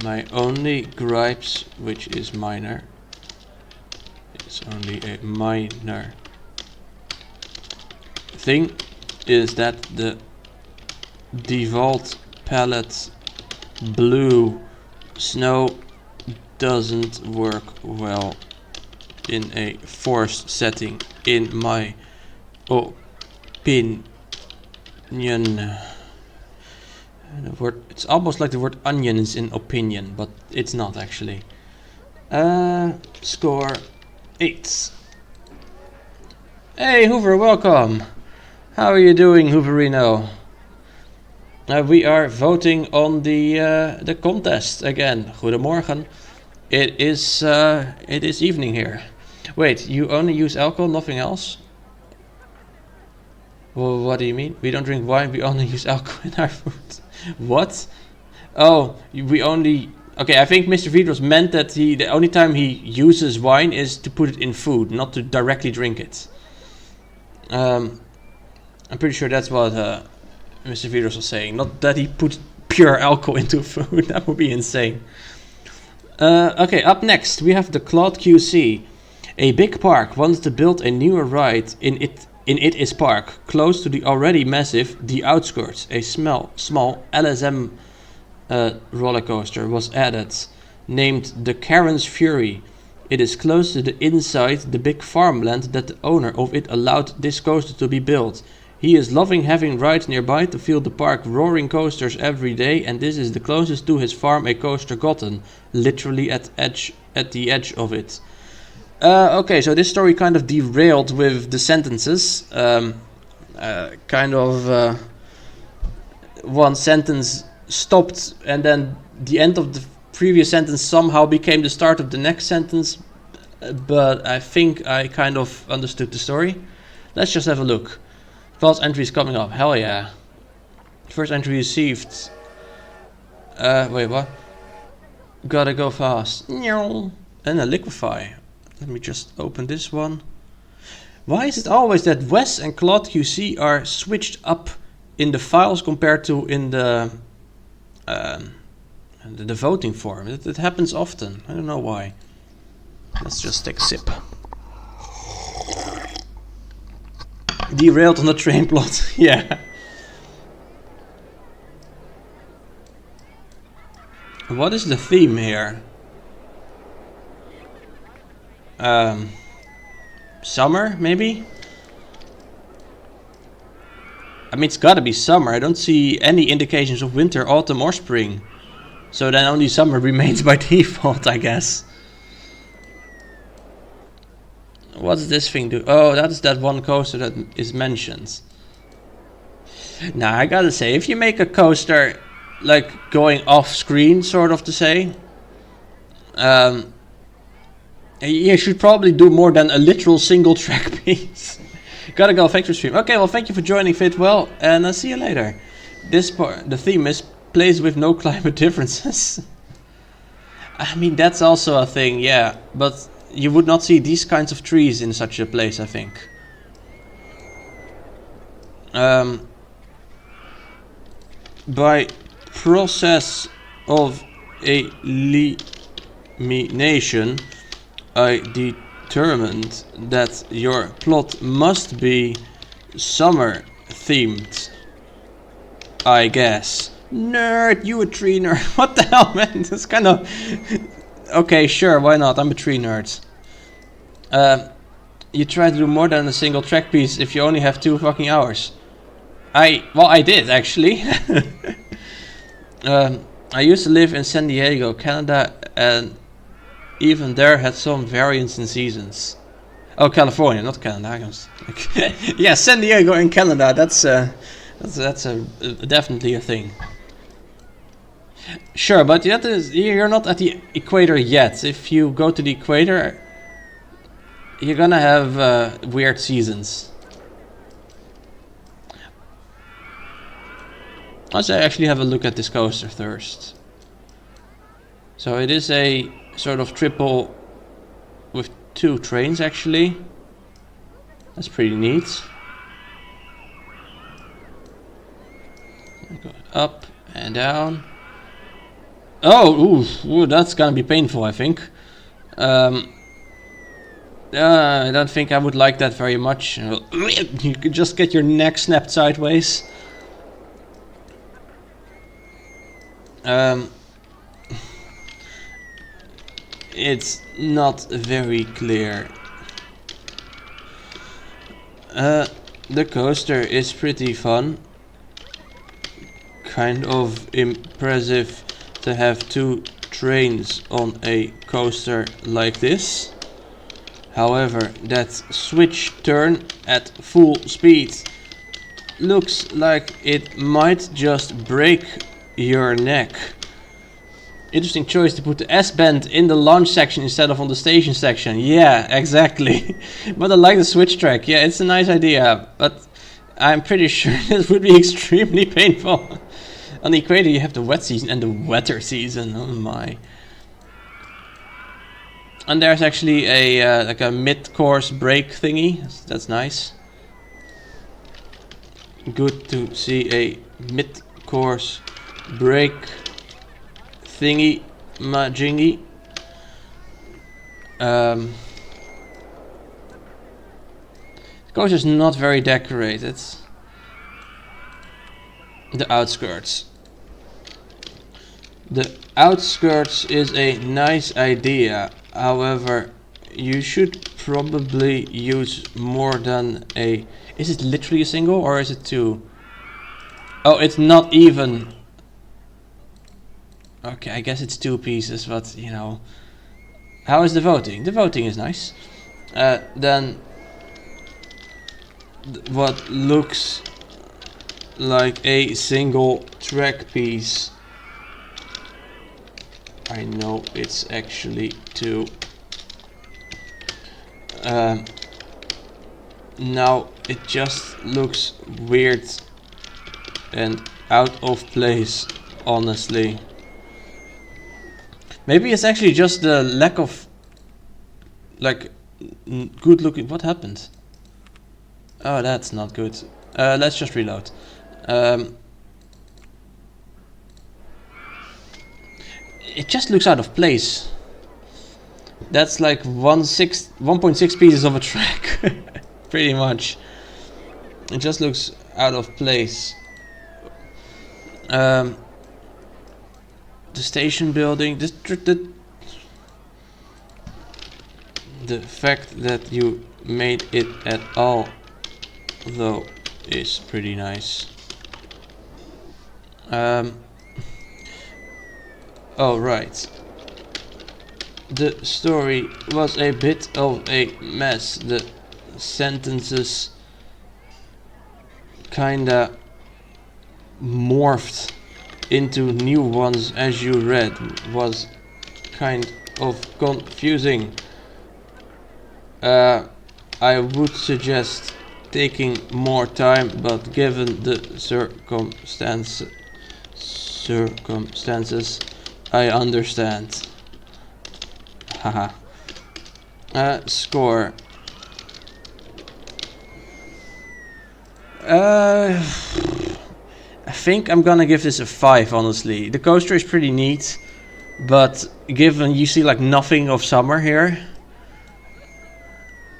My only gripes, which is minor, it's only a minor thing, is that the default palette blue snow doesn't work well in a forest setting, in my opinion. The word, it's almost like the word onion is in opinion, but it's not actually. Score 8. Hey Hoover, welcome. How are you doing, Hooverino? We are voting on the contest again. Goedemorgen. It is evening here. Wait, you only use alcohol, nothing else? Well, what do you mean? We don't drink wine, we only use alcohol in our food. What? Oh, we only... Okay, I think Mr. Vidros meant that the only time he uses wine is to put it in food, not to directly drink it. I'm pretty sure that's what Mr. Vidros was saying. Not that he put pure alcohol into food. That would be insane. Okay, up next we have the Claude QC. A big park wants to build a newer ride in it is park, close to the already massive The Outskirts. A small LSM roller coaster was added, named the Karen's Fury. It is close to the inside the big farmland that the owner of it allowed this coaster to be built. He is loving having rides nearby to feel the park roaring coasters every day, and this is the closest to his farm a coaster gotten, literally at the edge of it. Okay, so this story kind of derailed with the sentences. One sentence stopped, and then the end of the previous sentence somehow became the start of the next sentence. But I think I kind of understood the story. Let's just have a look. False entries coming up. Hell yeah. First entry received. Wait, what? Gotta go fast. And a liquefy. Let me just open this one. Why is it always that Wes and Claude QC are switched up in the files compared to in the voting form? It happens often. I don't know why. Let's just take a sip. Derailed on the train plot. Yeah. What is the theme here? Summer, maybe? I mean, it's gotta be summer. I don't see any indications of winter, autumn, or spring. So then only summer remains by default, I guess. What does this thing do? Oh, that's that one coaster that is mentioned. Now, I gotta say, if you make a coaster like going off screen, sort of to say, you should probably do more than a literal single track piece. Gotta go, thanks for stream. Okay, well, thank you for joining, Fitwell, and I'll see you later. This part, the theme is places with no climate differences. I mean, that's also a thing, yeah, but you would not see these kinds of trees in such a place, I think. By process of elimination, I determined that your plot must be summer themed, I guess. Nerd, you a tree nerd. What the hell, man? That's kind of... Okay, sure, why not? I'm a tree nerd. You try to do more than a single track piece if you only have 2 fucking hours. Well, I did, actually. I used to live in San Diego, Canada, and even there had some variance in seasons. Oh, California, not Canada. Yeah, San Diego in Canada. That's definitely a thing. Sure, but you're not at the equator yet. If you go to the equator, you're gonna have weird seasons. Let's actually have a look at this coaster first. So it is a sort of triple with 2 trains, actually. That's pretty neat. Go up and down. Oh, ooh, that's gonna be painful, I think. I don't think I would like that very much. You could just get your neck snapped sideways. It's not very clear. The coaster is pretty fun. kind of impressive to have 2 trains on a coaster like this. However, that switch turn at full speed looks like it might just break your neck. Interesting choice to put the S-bend in the launch section instead of on the station section. Yeah, exactly. But I like the switch track. Yeah, it's a nice idea, but I'm pretty sure this would be extremely painful. On the equator you have the wet season and the wetter season. Oh my. And there's actually a like a mid-course brake thingy. That's nice. Good to see a mid-course brake thingy majingy. The coaster is not very decorated. The outskirts. The outskirts is a nice idea. However, you should probably use more than a... Is it literally a single or is it 2? Oh, it's not even. Okay, I guess it's 2 pieces, but you know. How is the voting? The voting is nice. Then what looks like a single track piece. I know it's actually 2. Now it just looks weird and out of place, honestly. Maybe it's actually just the lack of like good looking. What happened? Oh, that's not good. Let's just reload. It just looks out of place. That's like 1.6 pieces of a track. Pretty much. It just looks out of place. The station building, the fact that you made it at all though is pretty nice. Oh right. The story was a bit of a mess. The sentences kinda morphed into new ones as you read. Was kind of confusing. I would suggest taking more time, but given the circumstances, I understand. Haha. Score. I think I'm gonna give this a 5, honestly. The coaster is pretty neat, but given you see like nothing of summer here.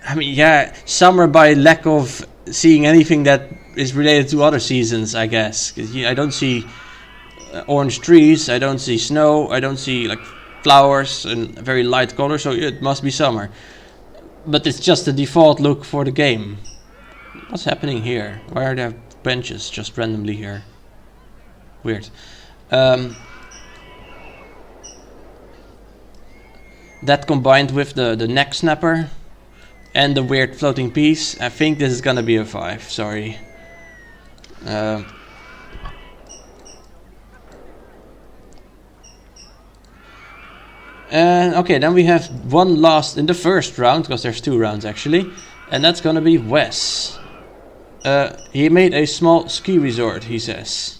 I mean, yeah, summer by lack of seeing anything that is related to other seasons, I guess. 'Cause I don't see orange trees, I don't see snow, I don't see like flowers and very light color, so it must be summer. But it's just the default look for the game. What's happening here? Why are there benches just randomly here? Weird. That combined with the neck snapper and the weird floating piece, I think this is gonna be a 5, sorry. And okay, then we have one last in the first round, because there's 2 rounds actually, and that's gonna be Wes. He made a small ski resort, he says.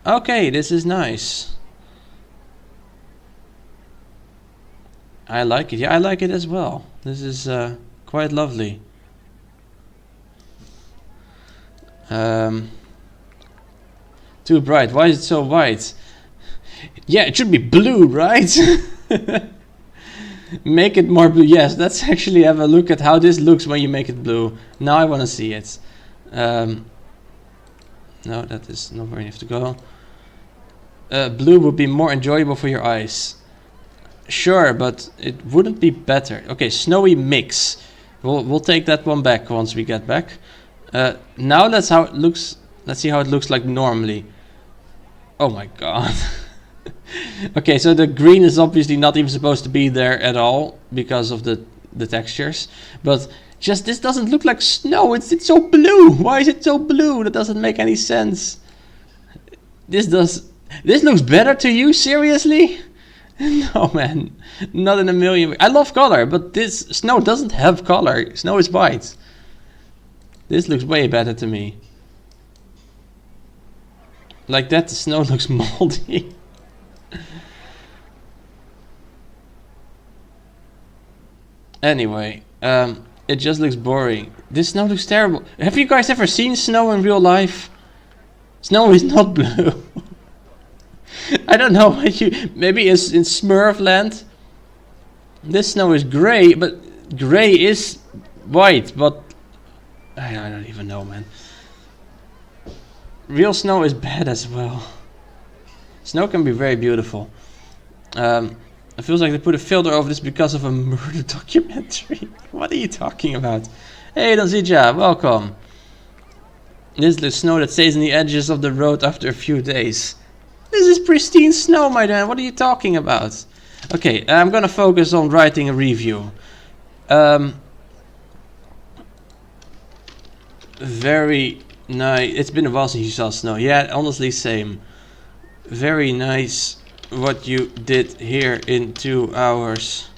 Okay, this is nice. I like it. Yeah, I like it as well. This is quite lovely. Too bright. Why is it so white? Yeah, it should be blue, right? Make it more blue. Yes, let's actually have a look at how this looks when you make it blue. Now I want to see it. No, that is not where you have to go. Blue would be more enjoyable for your eyes. Sure, but it wouldn't be better. Okay, snowy mix. We'll take that one back once we get back. Now that's how it looks. Let's see how it looks like normally. Oh my god. Okay, so the green is obviously not even supposed to be there at all because of the textures. But just this doesn't look like snow. It's so blue. Why is it so blue? That doesn't make any sense. This looks better to you? Seriously? No, man. Not in a million. I love color, but this snow doesn't have color. Snow is white. This looks way better to me. Like that, the snow looks moldy. Anyway, it just looks boring. This snow looks terrible. Have you guys ever seen snow in real life? Snow is not blue. I don't know what you... Maybe it's in Smurf land. This snow is grey, but grey is white, but... I don't even know, man. Real snow is bad as well. Snow can be very beautiful. It feels like they put a filter over this because of a murder documentary. What are you talking about? Hey, Donzija, welcome. This is the snow that stays in the edges of the road after a few days. This is pristine snow, my man. What are you talking about? Okay, I'm gonna focus on writing a review. Very nice. It's been a while since you saw snow. Yeah, honestly, same. Very nice what you did here in 2 hours.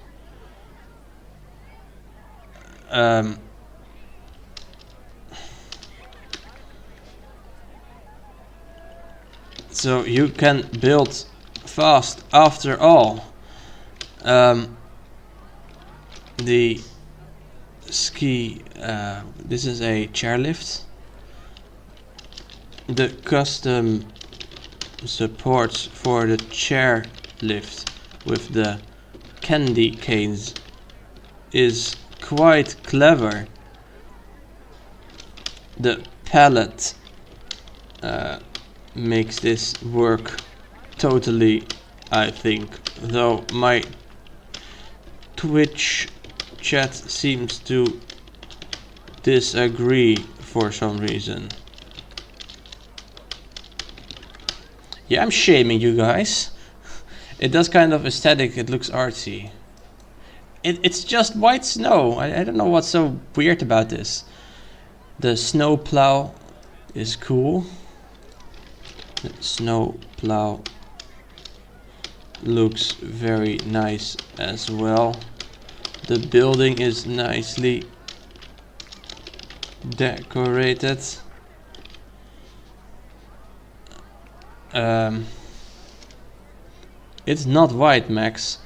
So you can build fast after all. The ski, this is a chairlift. The custom supports for the chairlift with the candy canes is quite clever. The pallet makes this work totally, I think, though my Twitch chat seems to disagree for some reason. Yeah, I'm shaming you guys. It does kind of aesthetic, it looks artsy. It's just white snow. I don't know what's so weird about this. The snow plow is cool. The snow plow looks very nice as well. The building is nicely decorated. It's not white, Max.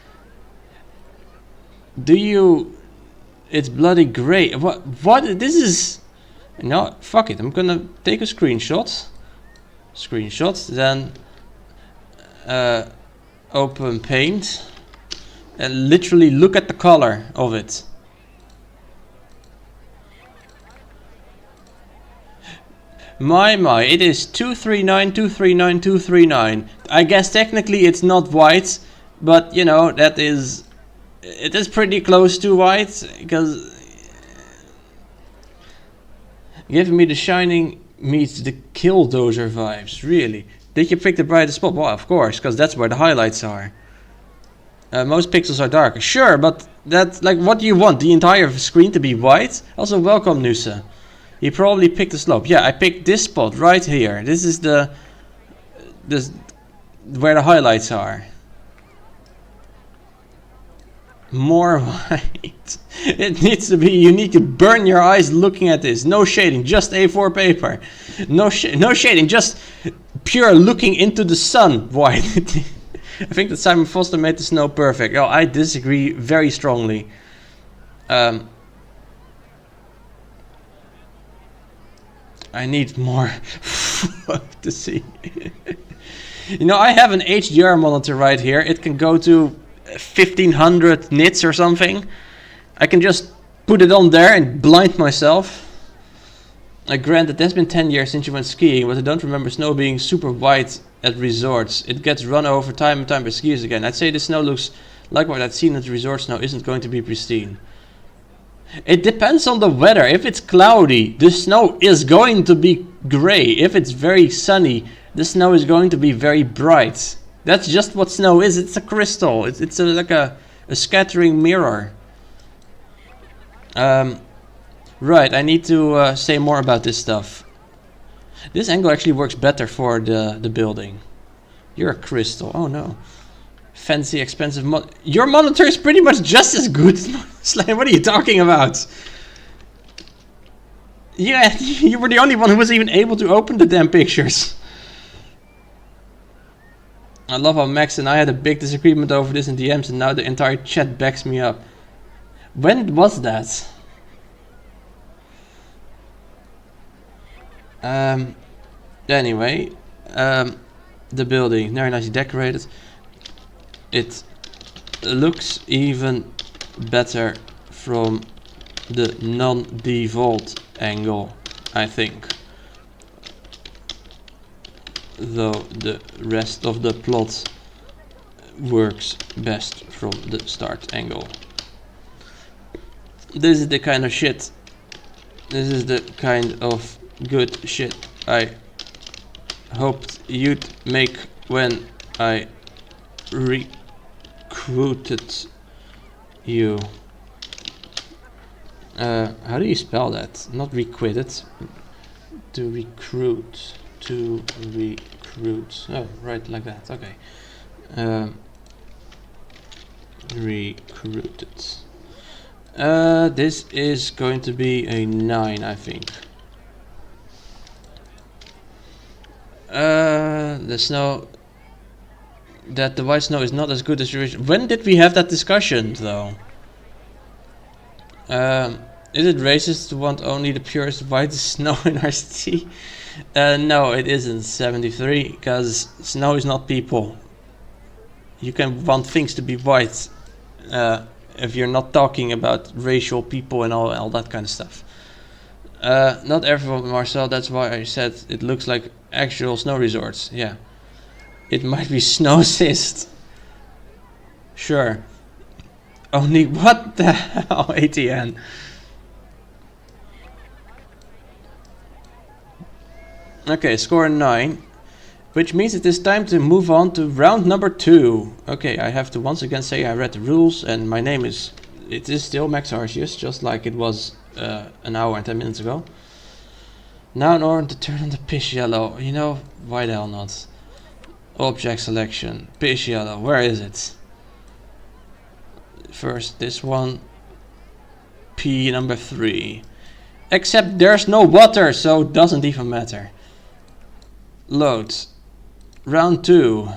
Do you... It's bloody grey. What? This is... No, fuck it. I'm gonna take a screenshot. Then open paint and literally look at the color of it. My, it is 239, 239, 239. I guess technically it's not white, but you know, it is pretty close to white, because giving me the Shining meets the Killdozer vibes, really. Did you pick the brightest spot? Well, of course, because that's where the highlights are. Most pixels are darker. Sure, but that's like, what do you want? The entire screen to be white? Also, welcome, Nusa. You probably picked the slope. Yeah, I picked this spot right here. This is where the highlights are. More white. It needs to be. You need to burn your eyes looking at this. No shading, just A4 paper. No shading, just pure looking into the sun. White. I think that Simon Foster made the snow perfect. Oh, I disagree very strongly. I need more to see. You know, I have an HDR monitor right here. It can go to 1500 nits or something. I can just put it on there and blind myself. I grant it has been 10 years since you went skiing, but I don't remember snow being super white at resorts. It gets run over time and time by skiers again. I'd say the snow looks like what I'd seen at the resort. Snow isn't going to be pristine. It depends on the weather. If it's cloudy, the snow is going to be gray. If it's very sunny, the snow is going to be very bright. That's just what snow is. It's a crystal. It's like a scattering mirror. Right, I need to say more about this stuff. This angle actually works better for the building. You're a crystal. Oh no. Fancy, expensive your monitor is pretty much just as good. Slime, what are you talking about? Yeah, you were the only one who was even able to open the damn pictures. I love how Max and I had a big disagreement over this in DMs, and now the entire chat backs me up. When was that? Anyway, the building, very nicely decorated. It looks even better from the non-default angle, I think. Though the rest of the plot works best from the start angle. This is the kind of shit. This is the kind of good shit I hoped you'd make when I recruited you. How do you spell that? Not requited. To recruit. To recruit. Oh, right, like that. Okay. Recruited. This is going to be a 9, I think. The snow. That the white snow is not as good as the original. When did we have that discussion, though? Is it racist to want only the purest white snow in RCT? No, it isn't 73, because snow is not people. You can want things to be white if you're not talking about racial people and all that kind of stuff. Not everyone, Marcel, that's why I said it looks like actual snow resorts. Yeah. It might be snowcist. Sure. Only what the hell, ATN? Okay, score 9. Which means it is time to move on to round number 2. Okay, I have to once again say I read the rules and my name is... It is still Max Arceus, just like it was an hour and 10 minutes ago. Now in order to turn on the piss yellow. You know, why the hell not? Object selection. Piss yellow, where is it? First this one. P number 3. Except there's no water, so it doesn't even matter. Load. Round 2.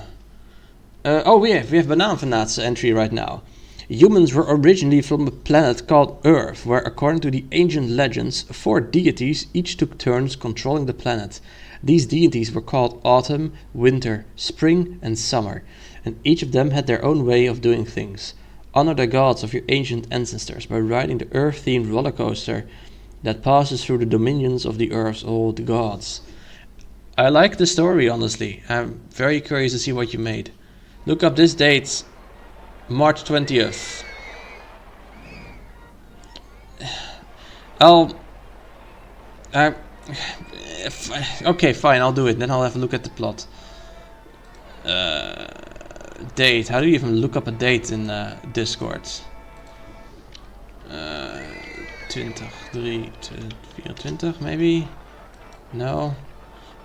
Oh, we have Banana Fanat's entry right now. Humans were originally from a planet called Earth, where according to the ancient legends, 4 deities each took turns controlling the planet. These deities were called Autumn, Winter, Spring and Summer, and each of them had their own way of doing things. Honor the gods of your ancient ancestors by riding the Earth-themed roller coaster that passes through the dominions of the Earth's old gods. I like the story, honestly. I'm very curious to see what you made. Look up this date, March 20th. Okay, fine, I'll do it. Then I'll have a look at the plot. Date. How do you even look up a date in Discord? 23, maybe? No.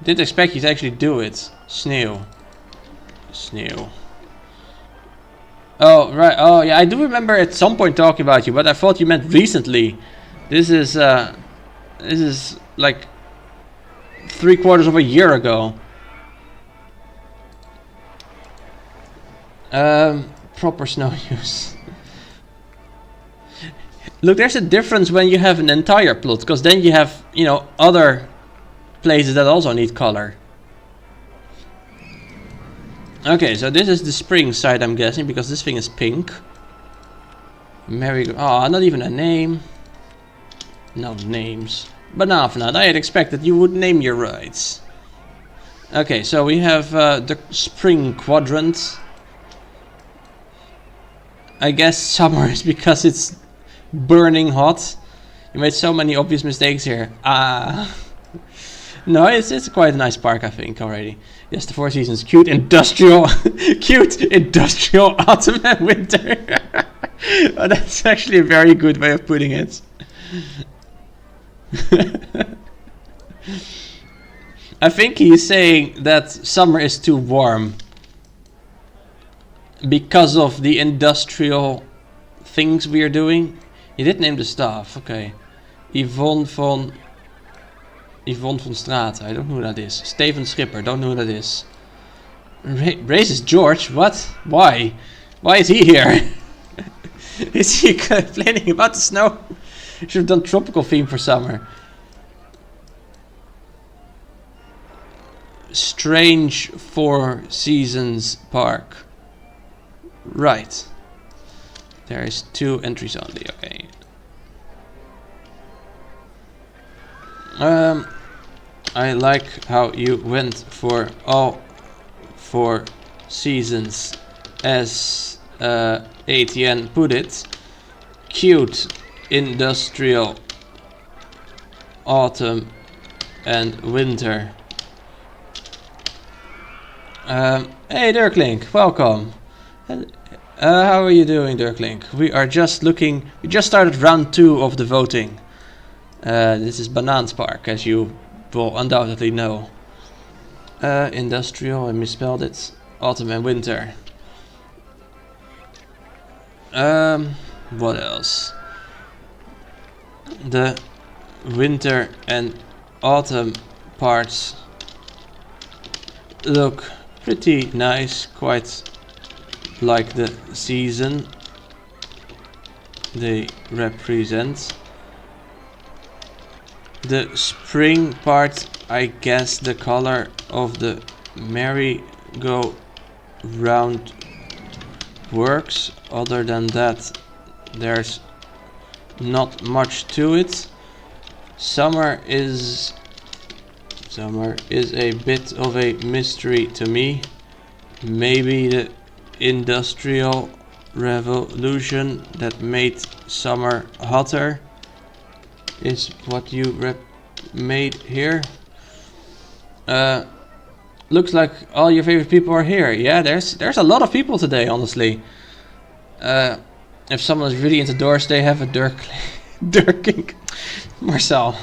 Didn't expect you to actually do it. Sneeuw. Oh, right. Oh, yeah, I do remember at some point talking about you, but I thought you meant recently. This is like 3/4 of a year ago. Proper snow use. Look, there's a difference when you have an entire plot, because then you have, you know, other places that also need color. Okay, so this is the spring side, I'm guessing, because this thing is pink. Oh, not even a name. No names. Banana, I had expected you would name your rides. Okay, so we have the spring quadrant. I guess summer is because it's burning hot. You made so many obvious mistakes here. No, it's quite a nice park, I think, already. Yes, the Four Seasons. Cute industrial autumn and winter. Oh, that's actually a very good way of putting it. I think he's saying that summer is too warm because of the industrial things we are doing. He did name the staff, okay. Yvonne van Straat, I don't know who that is. Steven Schipper, don't know who that is. Racist George, what? Why? Why is he here? Is he complaining about the snow? Should have done tropical theme for summer. Strange Four Seasons Park. Right. There is 2 entries only, okay. I like how you went for all 4 seasons, as ATN put it. Cute, industrial, autumn and winter. Hey Dirklink, welcome. How are you doing, Dirklink? We just started round 2 of the voting. This is Banaans Park, as you will undoubtedly know. Industrial, I misspelled it. Autumn and winter. What else? The winter and autumn parts look pretty nice, quite like the season they represent. The spring part, I guess the color of the merry-go-round works. Other than that, there's not much to it. Summer is a bit of a mystery to me. Maybe the industrial revolution that made summer hotter is what you made here. Looks like all your favorite people are here. Yeah, there's a lot of people today, honestly. If someone's really into Doors, they have a Dirking. Marcel.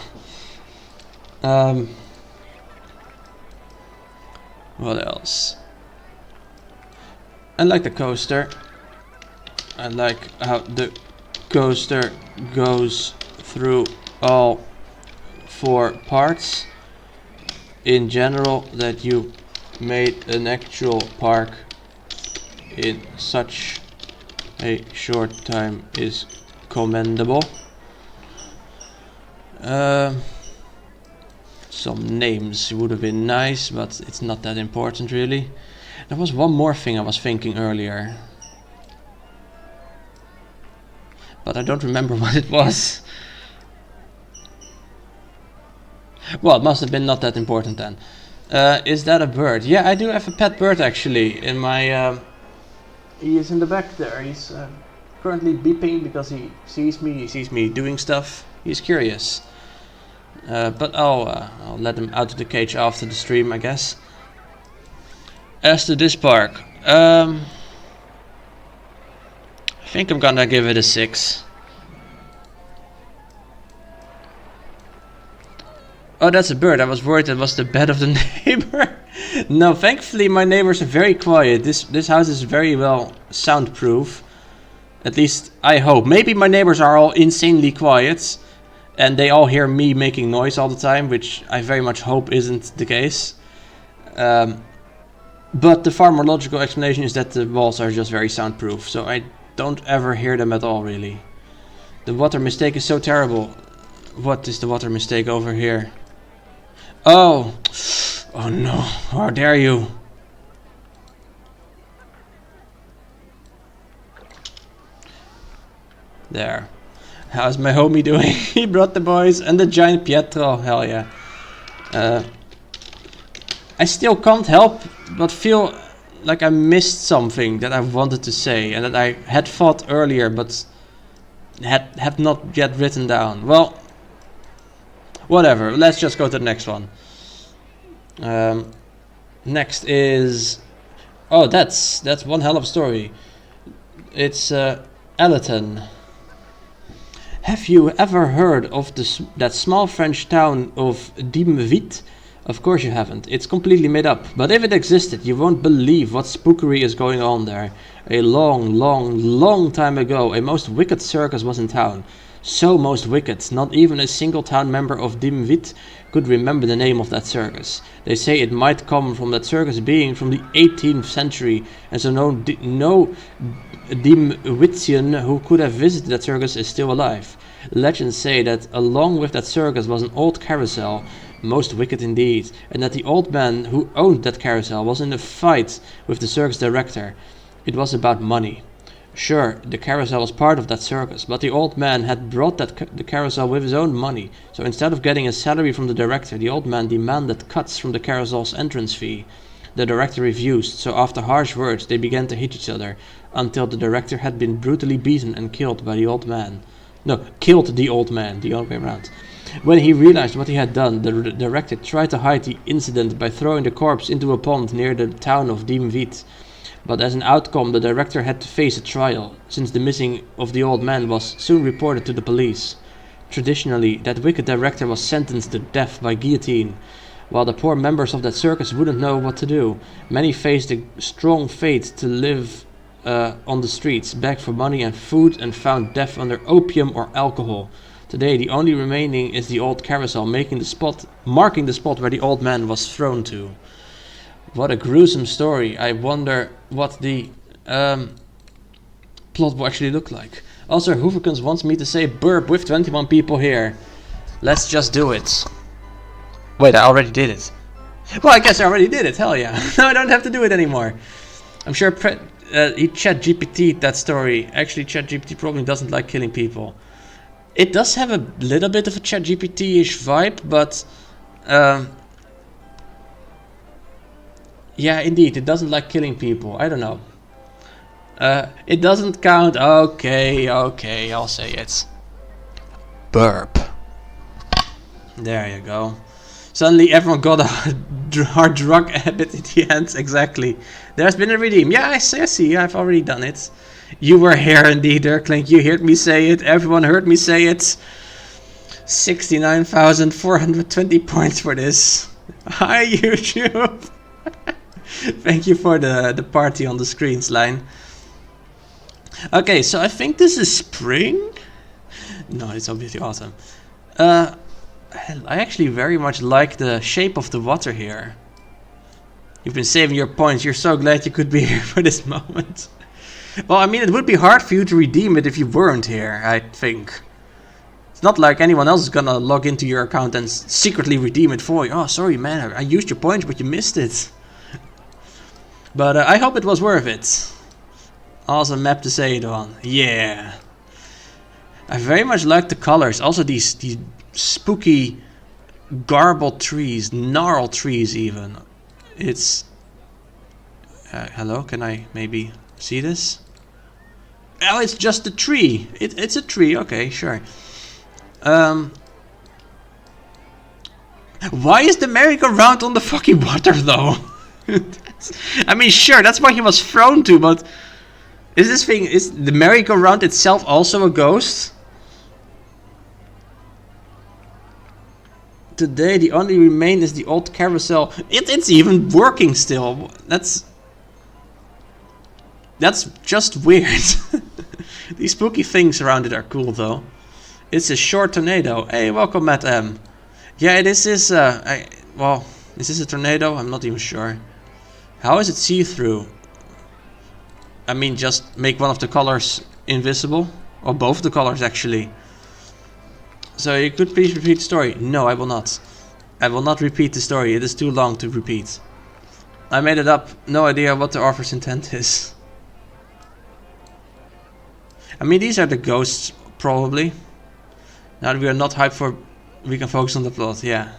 What else? I like the coaster. I like how the coaster goes through all 4 parts. In general, that you made an actual park in such a short time is commendable. Some names would have been nice, but it's not that important really. There was one more thing I was thinking earlier, but I don't remember what it was. Well, it must have been not that important then. Is that a bird? Yeah, I do have a pet bird actually in my... he is in the back there. He's currently beeping because he sees me doing stuff. He's curious. But I'll let him out of the cage after the stream, I guess. As to this park, I think I'm gonna give it a 6. Oh, that's a bird. I was worried that was the bed of the neighbor. No, thankfully my neighbors are very quiet. This house is very well soundproof. At least I hope. Maybe my neighbors are all insanely quiet and they all hear me making noise all the time, which I very much hope isn't the case. But the far more logical explanation is that the walls are just very soundproof, so I don't ever hear them at all, really. The water mistake is so terrible. What is the water mistake over here? Oh! Oh no, how dare you! There. How's my homie doing? He brought the boys and the giant Pietro, hell yeah. I still can't help but feel like I missed something that I wanted to say and that I had thought earlier, but have not yet written down. Well, whatever. Let's just go to the next one. Next is... Oh, that's one hell of a story. It's Aleton. Have you ever heard of that small French town of Dimvit? Of course you haven't. It's completely made up. But if it existed, you won't believe what spookery is going on there. A long time ago, a most wicked circus was in town. So most wicked, not even a single town member of Dimvit could remember the name of that circus. They say it might come from that circus being from the 18th century, and so no Dimwitian who could have visited that circus is still alive. Legends say that along with that circus was an old carousel, most wicked indeed, and that the old man who owned that carousel was in a fight with the circus director. It was about money. Sure, the carousel was part of that circus, but the old man had brought the carousel with his own money, so instead of getting a salary from the director, the old man demanded cuts from the carousel's entrance fee. The director refused, so after harsh words they began to hit each other, until the director had been brutally beaten and killed by the old man. No, killed the old man, the other way around. When he realized what he had done, the director tried to hide the incident by throwing the corpse into a pond near the town of Dimvit. But as an outcome, the director had to face a trial, since the missing of the old man was soon reported to the police. Traditionally, that wicked director was sentenced to death by guillotine. While the poor members of that circus wouldn't know what to do, many faced a strong fate to live on the streets, beg for money and food, and found death under opium or alcohol. Today, the only remaining is the old carousel, marking the spot where the old man was thrown to. What a gruesome story. I wonder what the plot will actually look like. Also, Hooverkins wants me to say burp with 21 people here. Let's just do it. Wait, I already did it. Well, I guess I already did it. Hell yeah. No, I don't have to do it anymore. I'm sure he ChatGPT'd that story. Actually, ChatGPT probably doesn't like killing people. It does have a little bit of a ChatGPT-ish vibe, but... yeah, indeed, it doesn't like killing people. I don't know. It doesn't count. Okay, I'll say it. Burp. There you go. Suddenly everyone got a hard drug habit at the end. Exactly. There's been a redeem. Yeah, I see. I've already done it. You were here indeed, Dirklink. You heard me say it. Everyone heard me say it. 69,420 points for this. Hi, YouTube. Thank you for the party on the screens line. Okay, so I think this is spring. No, it's obviously autumn. I actually very much like the shape of the water here. You've been saving your points. You're so glad you could be here for this moment. Well, I mean, it would be hard for you to redeem it if you weren't here, I think. It's not like anyone else is gonna log into your account and secretly redeem it for you. Oh, sorry, man. I used your points, but you missed it. But I hope it was worth it. Awesome map to say it on. Yeah. I very much like the colors. Also these spooky garbled trees. Gnarled trees even. It's... hello, can I maybe see this? Oh, it's just a tree. It's a tree. Okay, sure. Why is the merry-go-round on the fucking water though? I mean, sure, that's why he was thrown to, but is the merry-go-round itself also a ghost? Today, the only remain is the old carousel. It's even working still. That's just weird. These spooky things around it are cool, though. It's a short tornado. Hey, welcome, Matt M. Yeah, this is well, is this a tornado? I'm not even sure. How is it see-through? I mean, just make one of the colors invisible. Or both the colors, actually. So you could please repeat the story. No, I will not. I will not repeat the story. It is too long to repeat. I made it up. No idea what the author's intent is. I mean, these are the ghosts, probably. Now that we are not hyped for... We can focus on the plot, yeah.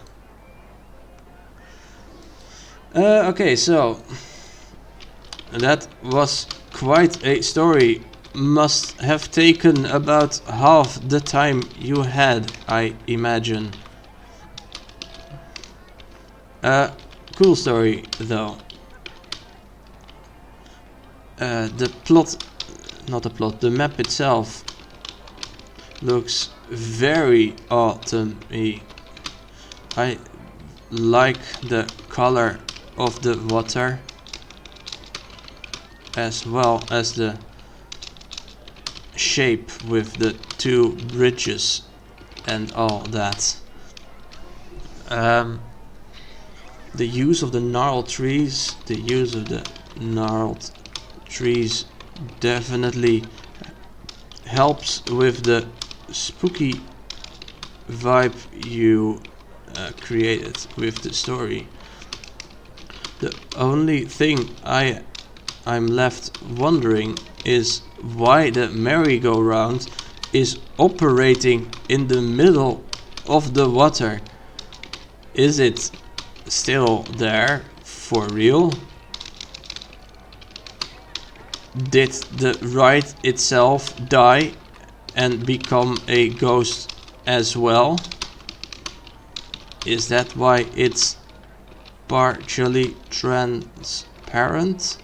Okay, so... that was quite a story. must have taken about half the time you had, I imagine. Cool story though. The plot, not the plot, the map itself looks very autumny. I like the color of the water as well as the shape with the two bridges and all that. The use of the gnarled trees, definitely helps with the spooky vibe you created with the story. The only thing I'm left wondering is why the merry-go-round is operating in the middle of the water. Is it still there for real? Did the ride itself die and become a ghost as well? Is that why it's partially transparent?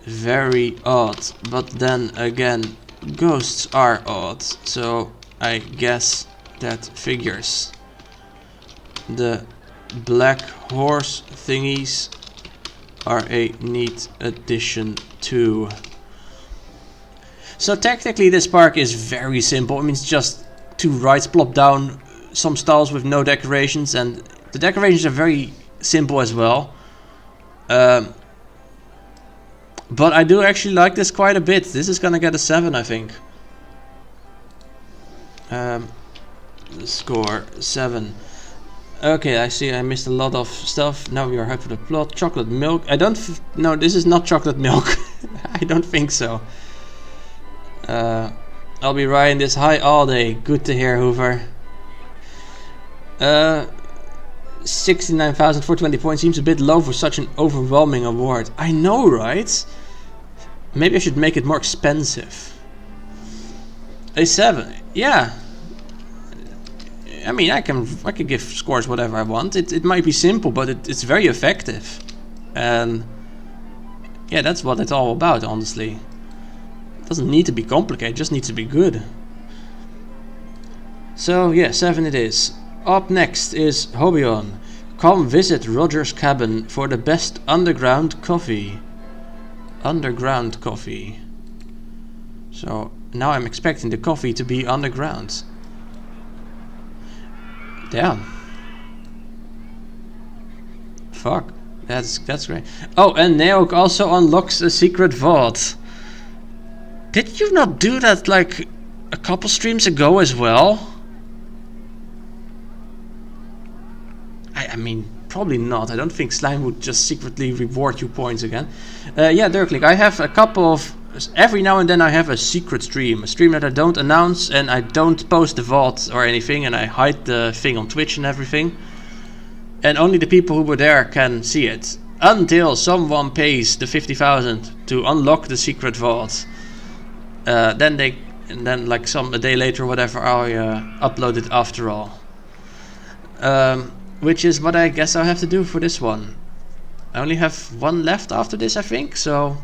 Very odd, but then again, ghosts are odd, so I guess that figures. The black horse thingies are a neat addition too. So technically this park is very simple. I mean, it's just two rides plopped down, some stalls with no decorations, and the decorations are very simple as well. But I do actually like this quite a bit. This is gonna get a 7, I think. Score 7. Okay, I see I missed a lot of stuff. Now we are hyped for the plot. Chocolate milk. No, this is not chocolate milk. I don't think so. I'll be riding this high all day. Good to hear, Hoover. 69,420 points seems a bit low for such an overwhelming award. I know, right? Maybe I should make it more expensive. A 7. Yeah. I mean, I can give scores whatever I want. It might be simple, but it's very effective. And yeah, that's what it's all about, honestly. It doesn't need to be complicated, it just needs to be good. So yeah, 7 it is. Up next is Hobion. Come visit Roger's cabin for the best underground coffee. Underground coffee. So now I'm expecting the coffee to be underground. Damn. Fuck. That's great. Oh, and Neok also unlocks a secret vault. Did you not do that like a couple streams ago as well? I mean, probably not. I don't think Slime would just secretly reward you points again. Yeah, Dirklik, I have a couple of... Every now and then I have a secret stream. A stream that I don't announce and I don't post the vault or anything. And I hide the thing on Twitch and everything. And only the people who were there can see it. Until someone pays the 50,000 to unlock the secret vault. Then like a day later or whatever, I'll upload it after all. Which is what I guess I'll have to do for this one. I only have one left after this, I think, so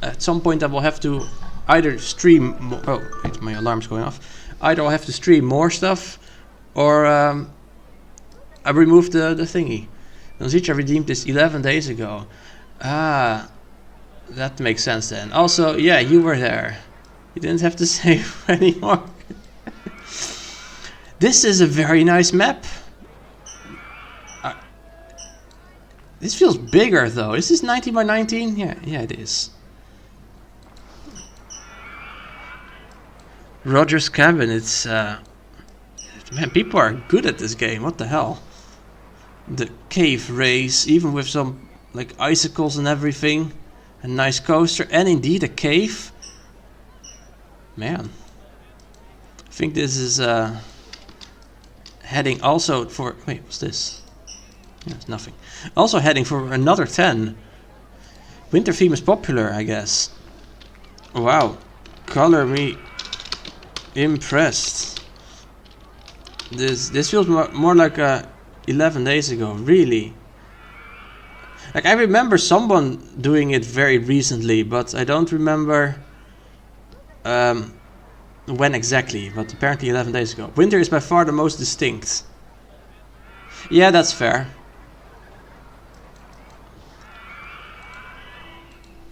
at some point I will have to either stream oh, wait, my alarm's going off. Either I'll have to stream more stuff, or I removed the thingy. Nonzicha redeemed this 11 days ago. Ah, that makes sense then. Also, yeah, you were there. You didn't have to save anymore. This is a very nice map. This feels bigger though. Is this 19 by 19? Yeah, it is. Roger's cabin. It's man, people are good at this game. What the hell? The cave race, even with some like icicles and everything. A nice coaster, and indeed a cave. Man, I think this is heading also for. Wait, what's this? Yeah, it's nothing. Also heading for another 10. Winter theme is popular, I guess. Wow, color me impressed. This feels more like 11 days ago, really. Like, I remember someone doing it very recently, but I don't remember when exactly, but apparently 11 days ago. Winter is by far the most distinct. Yeah, that's fair.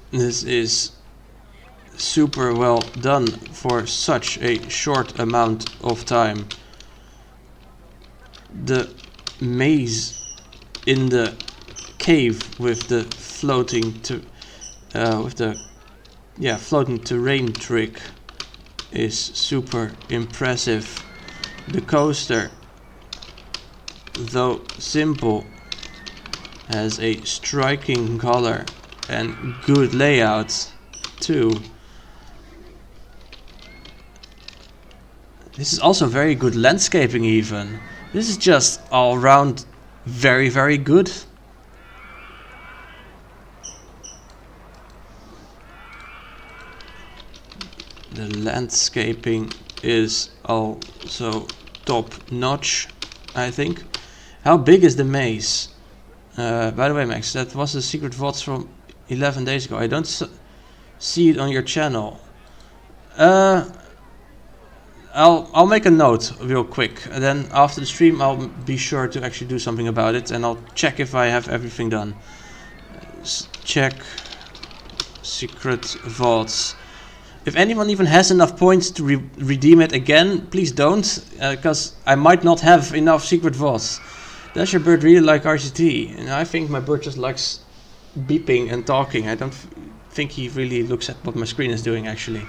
This is super well done for such a short amount of time. The maze in the cave with the floating floating terrain trick is super impressive. The coaster, though simple, has a striking color and good layout too. This is also very good landscaping even. This is just all around very, very good. The landscaping is also top notch, I think. How big is the maze? By the way, Max, that was the secret VODs from 11 days ago. I don't see it on your channel. I'll make a note real quick, and then after the stream I'll be sure to actually do something about it, and I'll check if I have everything done. Check secret VODs. If anyone even has enough points to redeem it again, please don't, because I might not have enough secret VODs. Does your bird really like RCT? And I think my bird just likes beeping and talking. I don't think he really looks at what my screen is doing actually.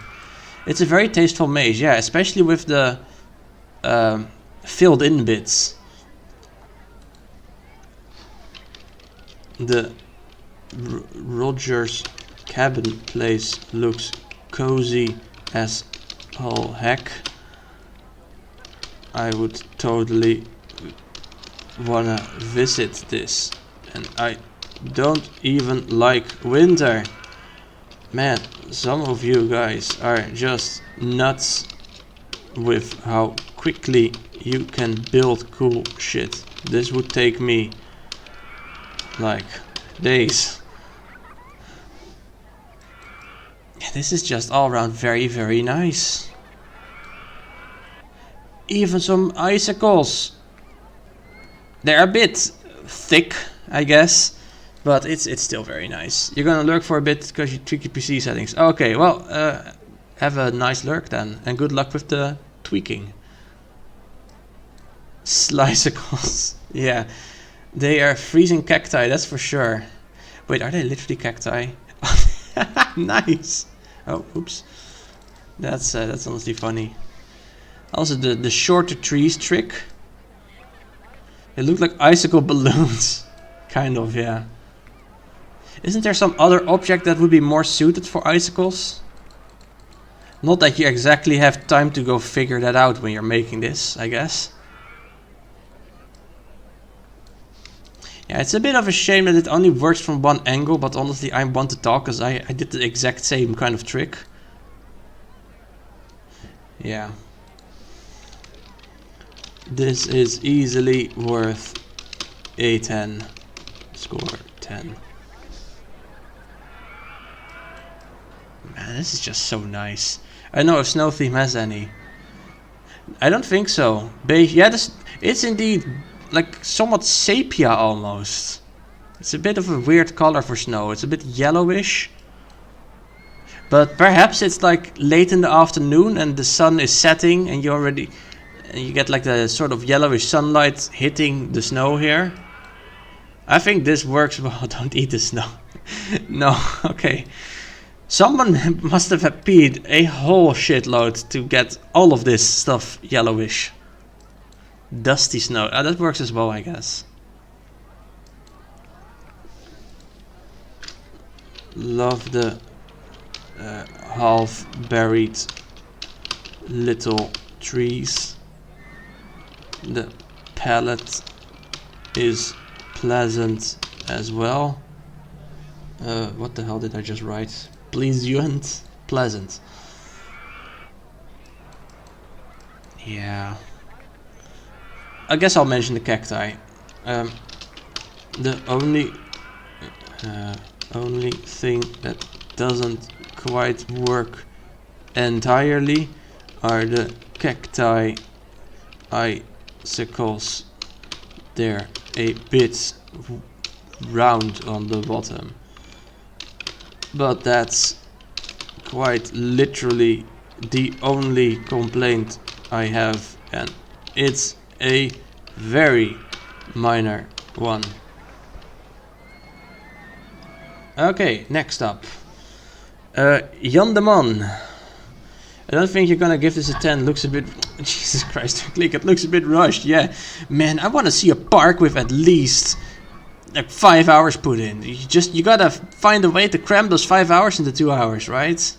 It's a very tasteful maze, yeah, especially with the filled in bits. The Roger's cabin place looks cozy as all heck. I would totally wanna visit this, and I don't even like winter. Man, some of you guys are just nuts with how quickly you can build cool shit. This would take me like days. This is just all around very, very nice. Even some icicles. They're a bit thick, I guess, but it's still very nice. You're gonna lurk for a bit because you tweak your PC settings. Okay, well, have a nice lurk then, and good luck with the tweaking. Slicicles. Yeah, they are freezing cacti, that's for sure. Wait, are they literally cacti? Nice. Oh, oops. That's honestly funny. Also, the shorter trees trick. They look like icicle balloons. Kind of, yeah. Isn't there some other object that would be more suited for icicles? Not that you exactly have time to go figure that out when you're making this, I guess. Yeah, it's a bit of a shame that it only works from one angle, but honestly I want to talk because I did the exact same kind of trick. Yeah. This is easily worth a 10. Score 10. Man, this is just so nice. I don't know if Snow Theme has any. I don't think so. Beige, yeah, it's indeed like somewhat sepia almost. It's a bit of a weird color for snow. It's a bit yellowish. But perhaps it's like late in the afternoon and the sun is setting and you get like the sort of yellowish sunlight hitting the snow here. I think this works well. Don't eat the snow. No, okay. Someone must have peed a whole shitload to get all of this stuff yellowish. Dusty snow. That works as well, I guess. Love the half buried little trees. The palette is pleasant as well. What the hell did I just write? Pleasant. pleasant. Yeah. I guess I'll mention the cacti. The only thing that doesn't quite work entirely are the cacti icicles. They're a bit round on the bottom, but that's quite literally the only complaint I have, and it's a very minor one. Okay, next up, Jan de Man. I don't think you're gonna give this a 10. Looks a bit... Jesus Christ, click, it looks a bit rushed. Yeah, man, I want to see a park with at least like 5 hours put in. You gotta find a way to cram those 5 hours into 2 hours, right?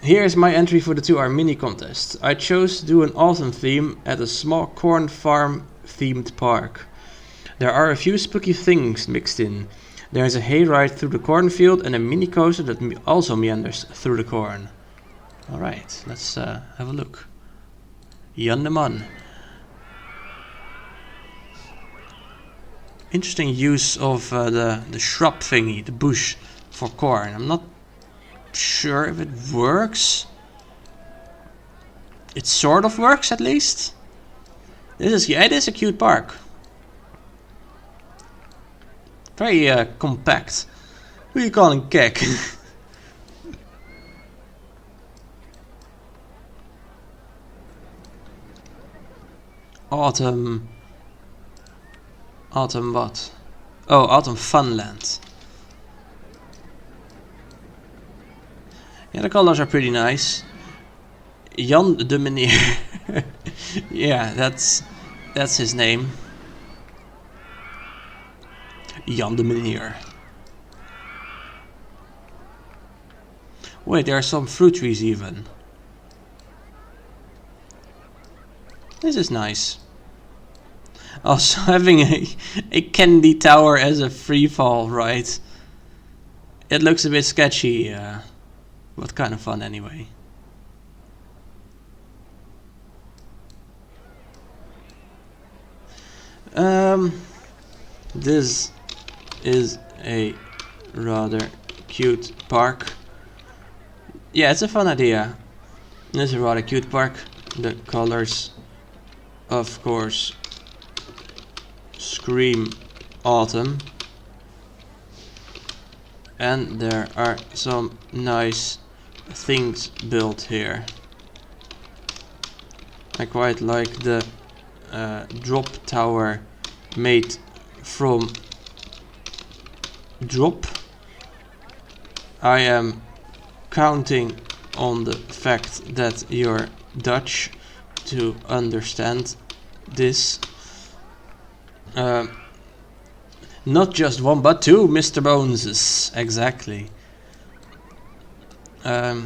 Here's my entry for the 2-hour mini contest. I chose to do an autumn theme at a small corn farm themed park. There are a few spooky things mixed in. There's a hayride through the cornfield and a mini coaster that also meanders through the corn. Alright, let's have a look. Jan de Man. Interesting use of the shrub thingy, the bush, for corn. I'm not sure if it works. It sort of works, at least. It is a cute park. Very compact. Who are you calling Kek? Autumn what? Oh, Autumn Funland. Yeah, the colors are pretty nice. Jan de Meneer. Yeah, that's his name. Jan de Meneer. Wait, there are some fruit trees even. This is nice. Also having a candy tower as a free fall, right? It looks a bit sketchy, but kind of fun anyway. This is a rather cute park. Yeah, it's a fun idea. It's a rather cute park. The colors, of course, scream autumn. And there are some nice things built here. I quite like the drop tower made from drop. I am counting on the fact that you're Dutch to understand this. Not just one but two, Mr. Boneses. Exactly. The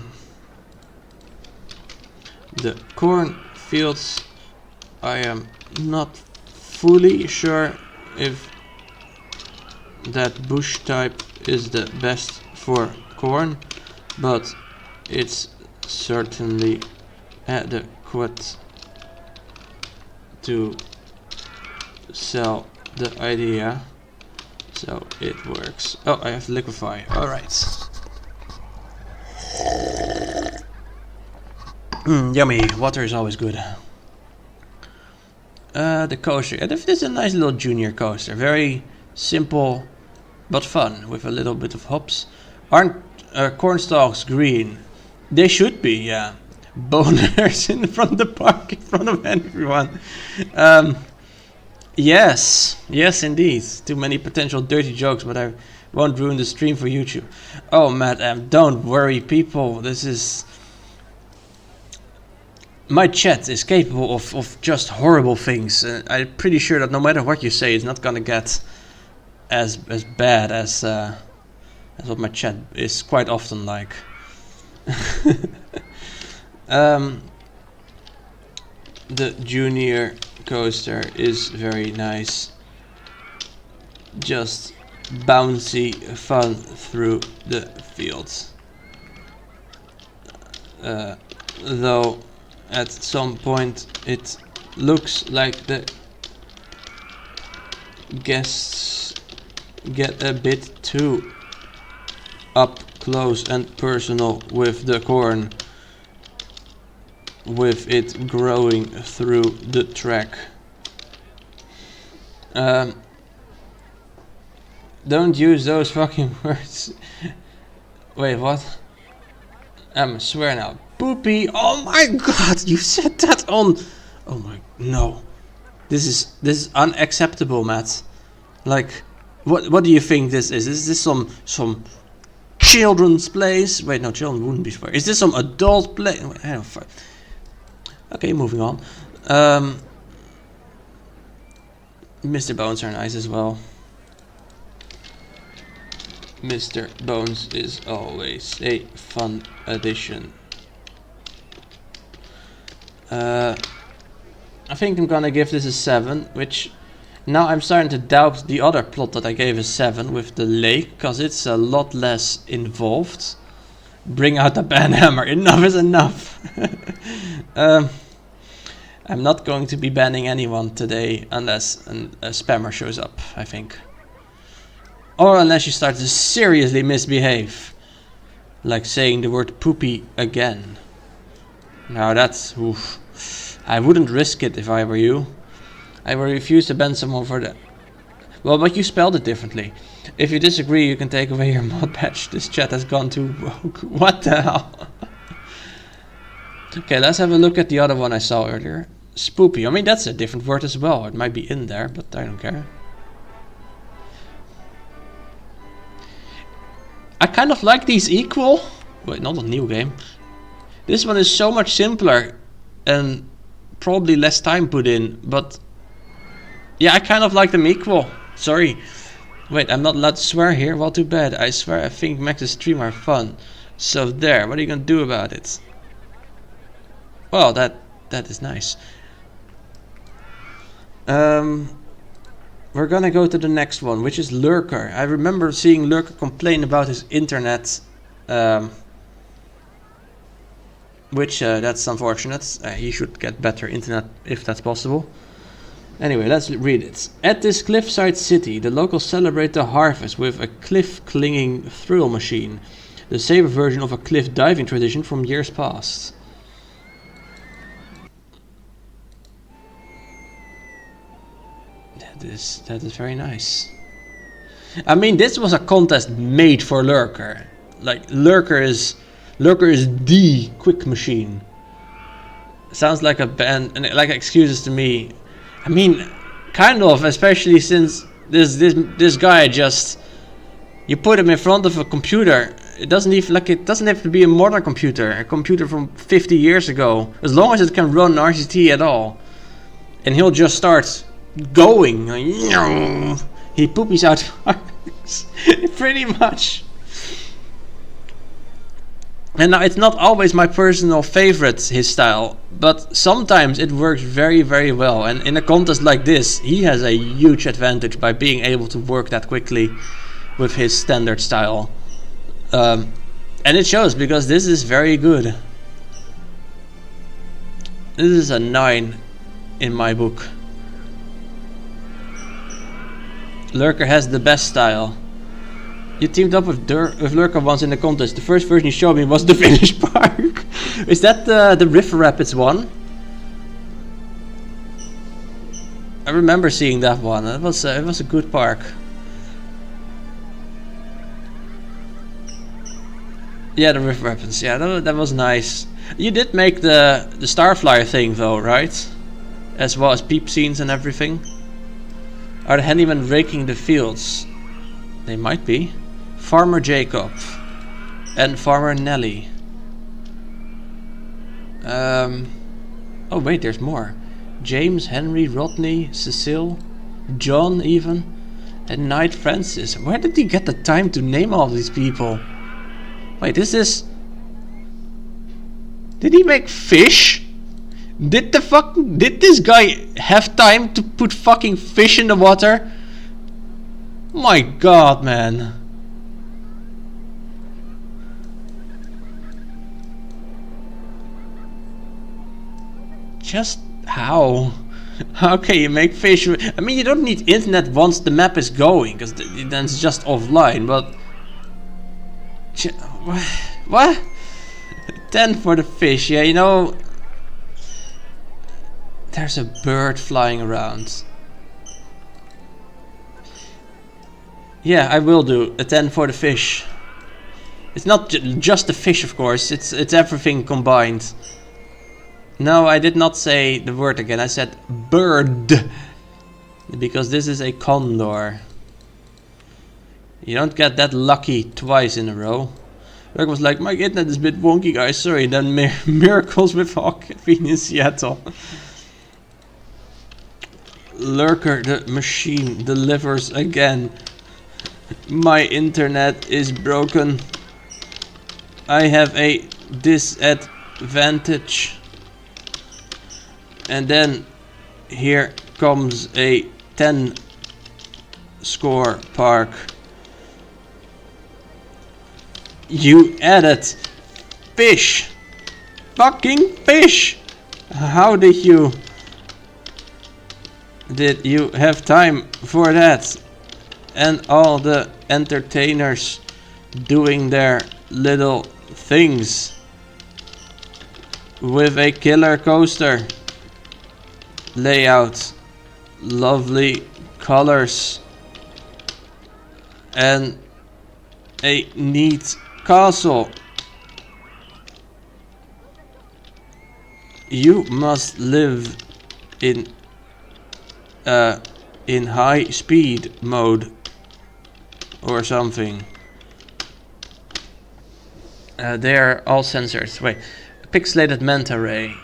cornfields, I am not fully sure if that bush type is the best for corn, but it's certainly adequate to sell the idea, so it works. Oh, I have to liquefy. Alright. Yummy. Water is always good. The coaster. This is a nice little junior coaster. Very simple but fun, with a little bit of hops. Aren't corn stalks green? They should be, yeah. Boners in front of the park, in front of everyone. Yes, indeed. Too many potential dirty jokes, but I won't ruin the stream for YouTube. Oh, madam, don't worry, people. This is... My chat is capable of just horrible things. I'm pretty sure that no matter what you say, it's not gonna get as bad as what my chat is quite often like. The junior coaster is very nice. Just bouncy fun through the fields. Though at some point it looks like the guests get a bit too up close and personal with the corn, with it growing through the track. Don't use those fucking words. Wait, what? Swear now. Poopy. Oh my god, you said that on. Oh my, no. This is unacceptable, Matt. Like, what do you think this is? Is this some children's place? Wait, no, children wouldn't be swear. Is this some adult place? Okay, moving on. Mr. Bones are nice as well. Mr. Bones is always a fun addition. I think I'm gonna give this a 7, which now I'm starting to doubt the other plot that I gave a 7 with the lake, because it's a lot less involved. Bring out the banhammer, enough is enough. I'm not going to be banning anyone today unless a spammer shows up, I think. Or unless you start to seriously misbehave. Like saying the word poopy again. Now that's... oof. I wouldn't risk it if I were you. I would refuse to ban someone for that. Well, but you spelled it differently. If you disagree, you can take away your mod badge. This chat has gone too rogue. What the hell? Okay, let's have a look at the other one I saw earlier. Spoopy. I mean, that's a different word as well. It might be in there, but I don't care. I kind of like these equal. Wait, not a new game. This one is so much simpler and probably less time put in, but yeah, I kind of like them equal. Sorry. Wait, I'm not allowed to swear here. Well, too bad. I swear I think Max's stream are fun. So there, what are you gonna do about it? Well, that is nice. We're gonna go to the next one, which is Lurker. I remember seeing Lurker complain about his internet, which that's unfortunate. He should get better internet if that's possible. Anyway, let's read it. At this cliffside city, the locals celebrate the harvest with a cliff-clinging thrill machine, the saber version of a cliff diving tradition from years past. That is very nice. I mean, this was a contest made for Lurker. Like, Lurker is the quick machine. Sounds like a band, and like excuses to me. I mean, kind of, especially since this guy just, you put him in front of a computer. It doesn't have to be a modern computer, a computer from 50 years ago. As long as it can run RCT at all, and he'll just start going. He poopies out fires, pretty much. And now it's not always my personal favorite, his style, but sometimes it works very, very well. And in a contest like this, he has a huge advantage by being able to work that quickly with his standard style. And it shows, because this is very good. This is a 9 in my book. Lurker has the best style. You teamed up with Lurker once in the contest. The first version you showed me was the finished park. Is that the River Rapids one? I remember seeing that one. It was a good park. Yeah, the River Rapids. Yeah, that was nice. You did make the Starflyer thing though, right? As well as peep scenes and everything. Are the handymen raking the fields? They might be. Farmer Jacob and Farmer Nelly. Oh wait, there's more. James, Henry, Rodney, Cecile, John even, and Knight Francis. Where did he get the time to name all these people? Wait, is this... Did he make fish? Did this guy have time to put fucking fish in the water? My god, man. Just how? How can you make fish? I mean, you don't need internet once the map is going, because then it's just offline, but... What? 10 for the fish, yeah, you know... There's a bird flying around. Yeah, I will do a 10 for the fish. It's not just the fish, of course, it's everything combined. No, I did not say the word again, I said bird. Because this is a condor. You don't get that lucky twice in a row. Rick was like, my internet is a bit wonky, guys, sorry. Then miracles with Hawkveen in Seattle. Lurker, the machine, delivers again. My internet is broken. I have a disadvantage. And then here comes a 10 score park. You added fish. Fucking fish. How did you have time for that? And all the entertainers doing their little things with a killer coaster layout, lovely colors, and a neat castle. You must live in high speed mode or something. They're all censored. Wait, pixelated manta ray.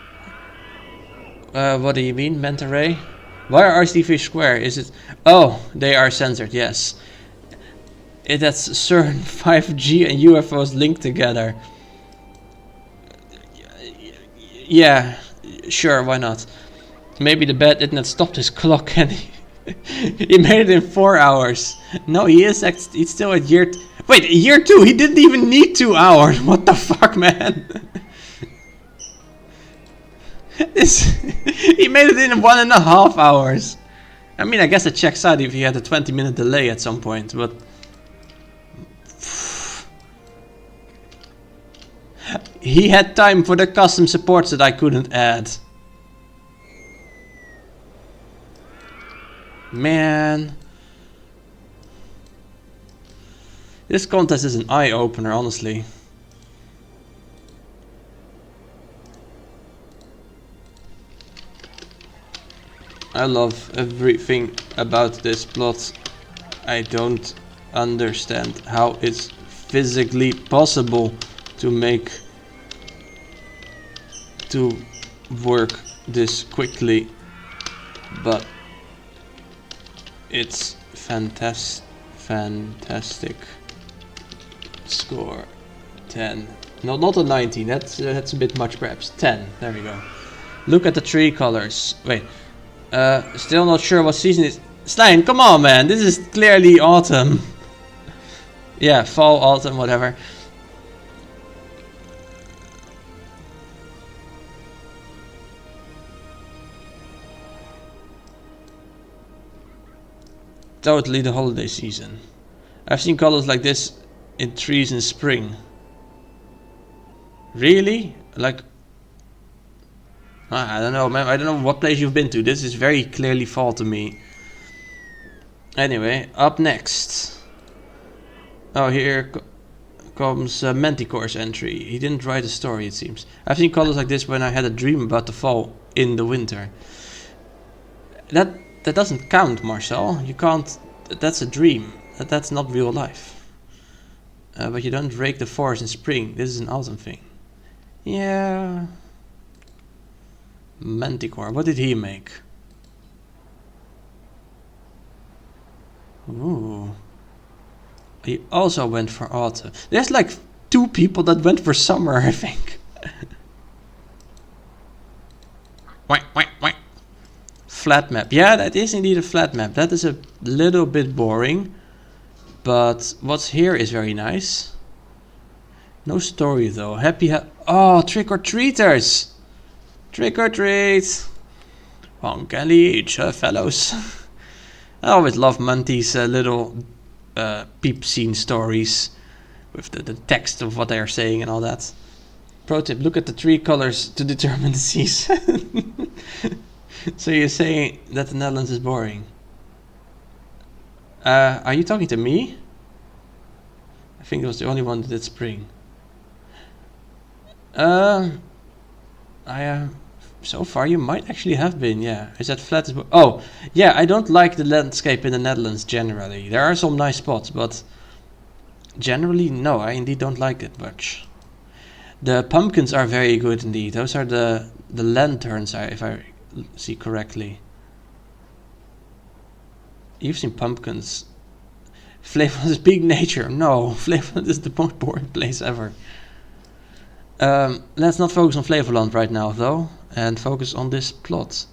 What do you mean, manta ray? Why are RCT2 square? Is it? Oh, they are censored. Yes. It has certain 5G and UFOs linked together. Yeah, sure, why not? Maybe the bad internet stopped his clock and he made it in 4 hours. No, he's still at year... Wait, year 2? He didn't even need 2 hours. What the fuck, man? He made it in 1.5 hours. I mean, I guess it checks out if he had a 20-minute delay at some point, but... He had time for the custom supports that I couldn't add. Man. This contest is an eye-opener, honestly. I love everything about this plot. I don't understand how it's physically possible to work this quickly, but it's fantastic. Score 10. No, not a 19. That's a bit much, perhaps. 10. There we go. Look at the tree colors. Wait. Still not sure what season it is. Stijn, come on, man. This is clearly autumn. Yeah, fall, autumn, whatever. Totally the holiday season. I've seen colors like this in trees in spring. Really? Like... I don't know, man. I don't know what place you've been to. This is very clearly fall to me. Anyway, up next. Oh, here comes Manticore's entry. He didn't write a story, it seems. I've seen colors like this when I had a dream about the fall in the winter. That doesn't count, Marcel. You can't... That's a dream. That's not real life. But you don't rake the forest in spring. This is an autumn thing. Yeah... Manticore, what did he make? Ooh. He also went for autumn. There's like 2 people that went for summer, I think. Flat map. Yeah, that is indeed a flat map. That is a little bit boring. But what's here is very nice. No story though. Oh, trick or treaters! Trick or treat! One can each, fellows. I always love Monty's little peep scene stories with the text of what they are saying and all that. Pro tip, look at the tree colors to determine the season. So you're saying that the Netherlands is boring? Are you talking to me? I think it was the only one that did spring. So far you might actually have been, yeah. Is that flat? Oh, yeah, I don't like the landscape in the Netherlands generally. There are some nice spots, but generally, no, I indeed don't like it much. The pumpkins are very good indeed. Those are the lanterns, if I see correctly. You've seen pumpkins. Flevoland is big nature. No, Flevoland is the most boring place ever. Let's not focus on Flevoland right now, though, and focus on this plot.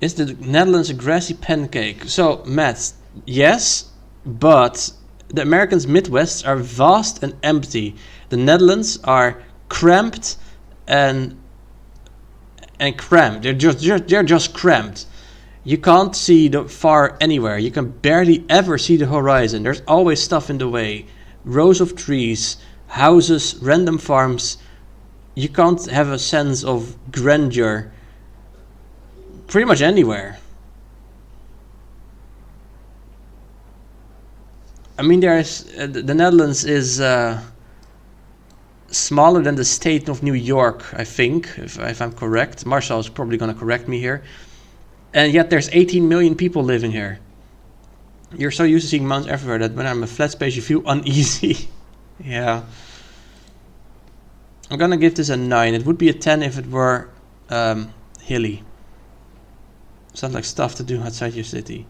Is the Netherlands a grassy pancake? So, Matt, yes, but the Americans' Midwests are vast and empty. The Netherlands are cramped and cramped. They're just cramped. You can't see the far anywhere. You can barely ever see the horizon. There's always stuff in the way. Rows of trees, houses, random farms. You can't have a sense of grandeur pretty much anywhere. I mean, there's the Netherlands is smaller than the state of New York, I think, if I'm correct. Marcel is probably going to correct me here. And yet there's 18 million people living here. You're so used to seeing mountains everywhere that when I'm in a flat space you feel uneasy. Yeah. I'm gonna give this a 9. It would be a 10 if it were hilly. Sounds like stuff to do outside your city.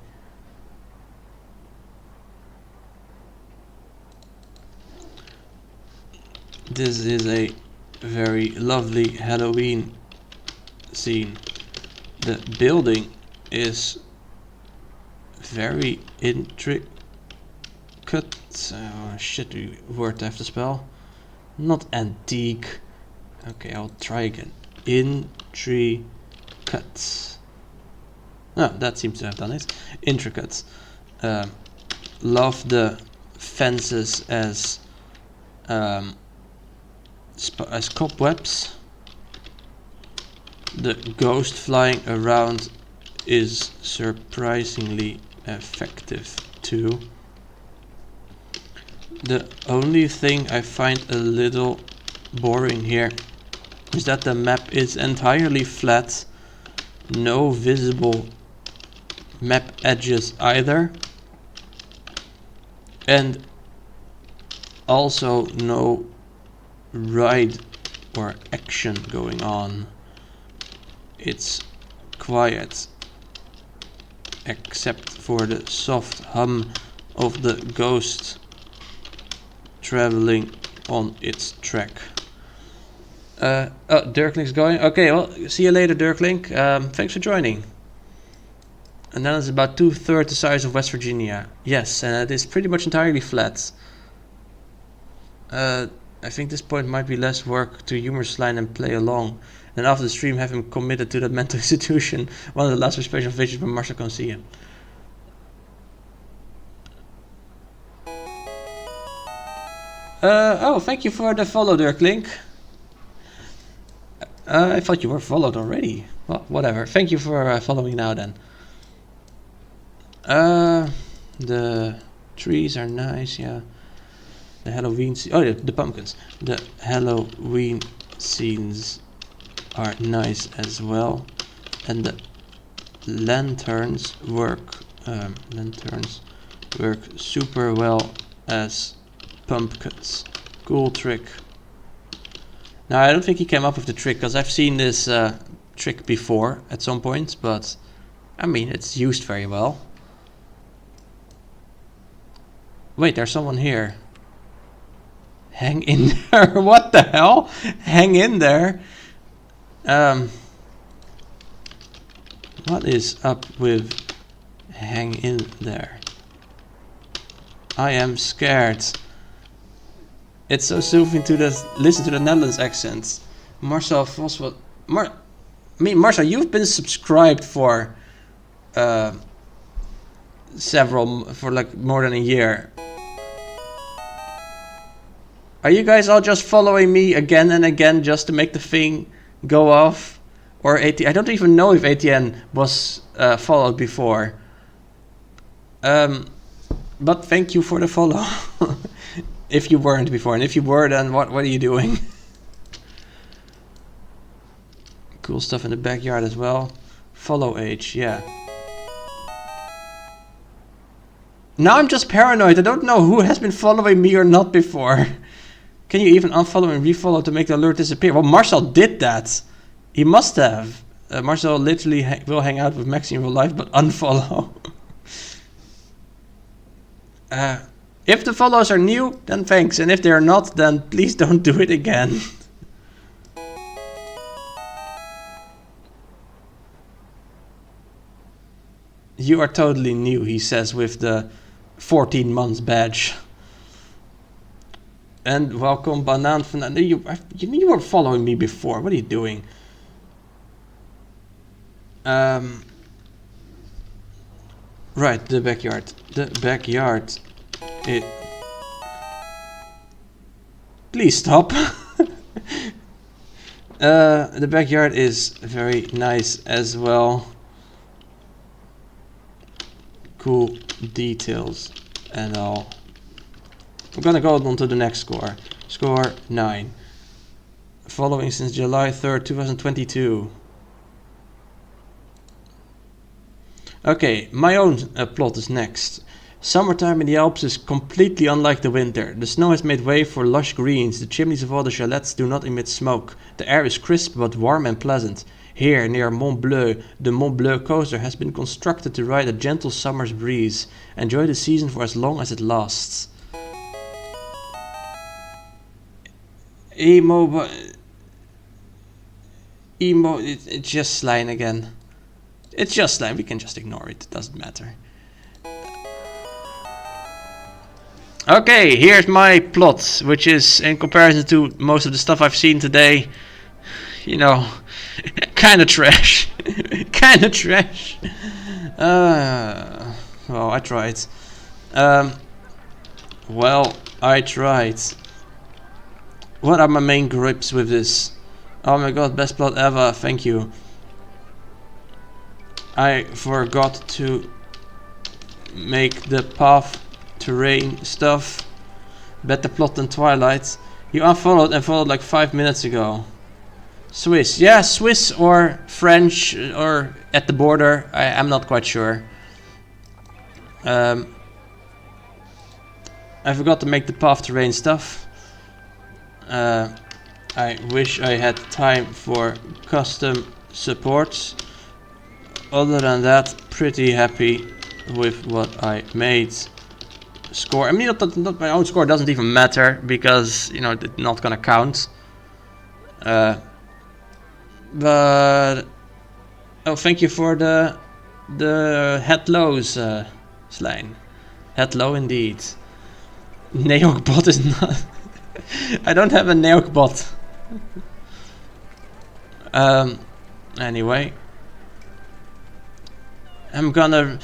This is a very lovely Halloween scene. The building is very intricate. Oh shit, word I have to spell. Not antique. Okay, I'll try again. Intricate. Oh, that seems to have done it. Intricate. Love the fences as cobwebs. The ghost flying around is surprisingly effective too. The only thing I find a little boring here is that the map is entirely flat, no visible map edges either, and also no ride or action going on. It's quiet, except for the soft hum of the ghost traveling on its track. Oh, Dirklink's going. Okay, well, see you later, Dirklink. Thanks for joining. And then it's about 2/3 the size of West Virginia. Yes, and it is pretty much entirely flat. I think this point might be less work to humor Slime and play along. And after the stream, have him committed to that mental institution. One of the last special visits when Marcel can see him. Oh, thank you for the follow, Dirklink. I thought you were followed already. Well, whatever. Thank you for following now then. The trees are nice, yeah. The Halloween the pumpkins. The Halloween scenes are nice as well, and the lanterns work super well as pumpkins. Cool trick. Now I don't think he came up with the trick because I've seen this trick before at some point, but I mean it's used very well. Wait, there's someone here. Hang in there. What the hell? Hang in there. What is up with hang in there. I am scared. It's so soothing to listen to the Netherlands accent. Marcel Vos, what? Marcel, you've been subscribed for for like more than a year. Are you guys all just following me again and again just to make the thing go off? Or I don't even know if ATN was followed before. But thank you for the follow. If you weren't before, and if you were, then what are you doing? Cool stuff in the backyard as well. Follow age, yeah. Now I'm just paranoid. I don't know who has been following me or not before. Can you even unfollow and refollow to make the alert disappear? Well, Marcel did that. He must have. Marcel literally will hang out with Maxi in real life, but unfollow. If the follows are new, then thanks. And if they are not, then please don't do it again. You are totally new, he says with the 14 months badge. And welcome, Banaan. You were following me before. What are you doing? Right, the backyard. The backyard. Please stop. The backyard is very nice as well. Cool details and all. I'm gonna go on to the next score. Score 9. Following since July 3rd, 2022. Okay, my own plot is next. Summertime in the Alps is completely unlike the winter. The snow has made way for lush greens. The chimneys of all the chalets do not emit smoke. The air is crisp but warm and pleasant. Here, near Mont Bleu, the Mont Bleu coaster has been constructed to ride a gentle summer's breeze. Enjoy the season for as long as it lasts. It's just slime again. It's just slime, we can just ignore it, it doesn't matter. Okay, here's my plot, which is, in comparison to most of the stuff I've seen today, you know, kinda trash. Kinda trash. Well, I tried. Well, I tried. What are my main gripes with this? Oh my god, best plot ever, thank you. I forgot to make the path terrain stuff. Better plot than Twilight. You unfollowed and followed like 5 minutes ago. Swiss. Yeah, Swiss or French or at the border. I'm not quite sure. I forgot to make the path terrain stuff. I wish I had time for custom support. Other than that, pretty happy with what I made. Score. I mean, not my own score doesn't even matter because, you know, it's not gonna count. But oh, thank you for the head lows, Slane. Head low indeed. Neok bot is not. I don't have a Neok bot. Anyway. I'm gonna...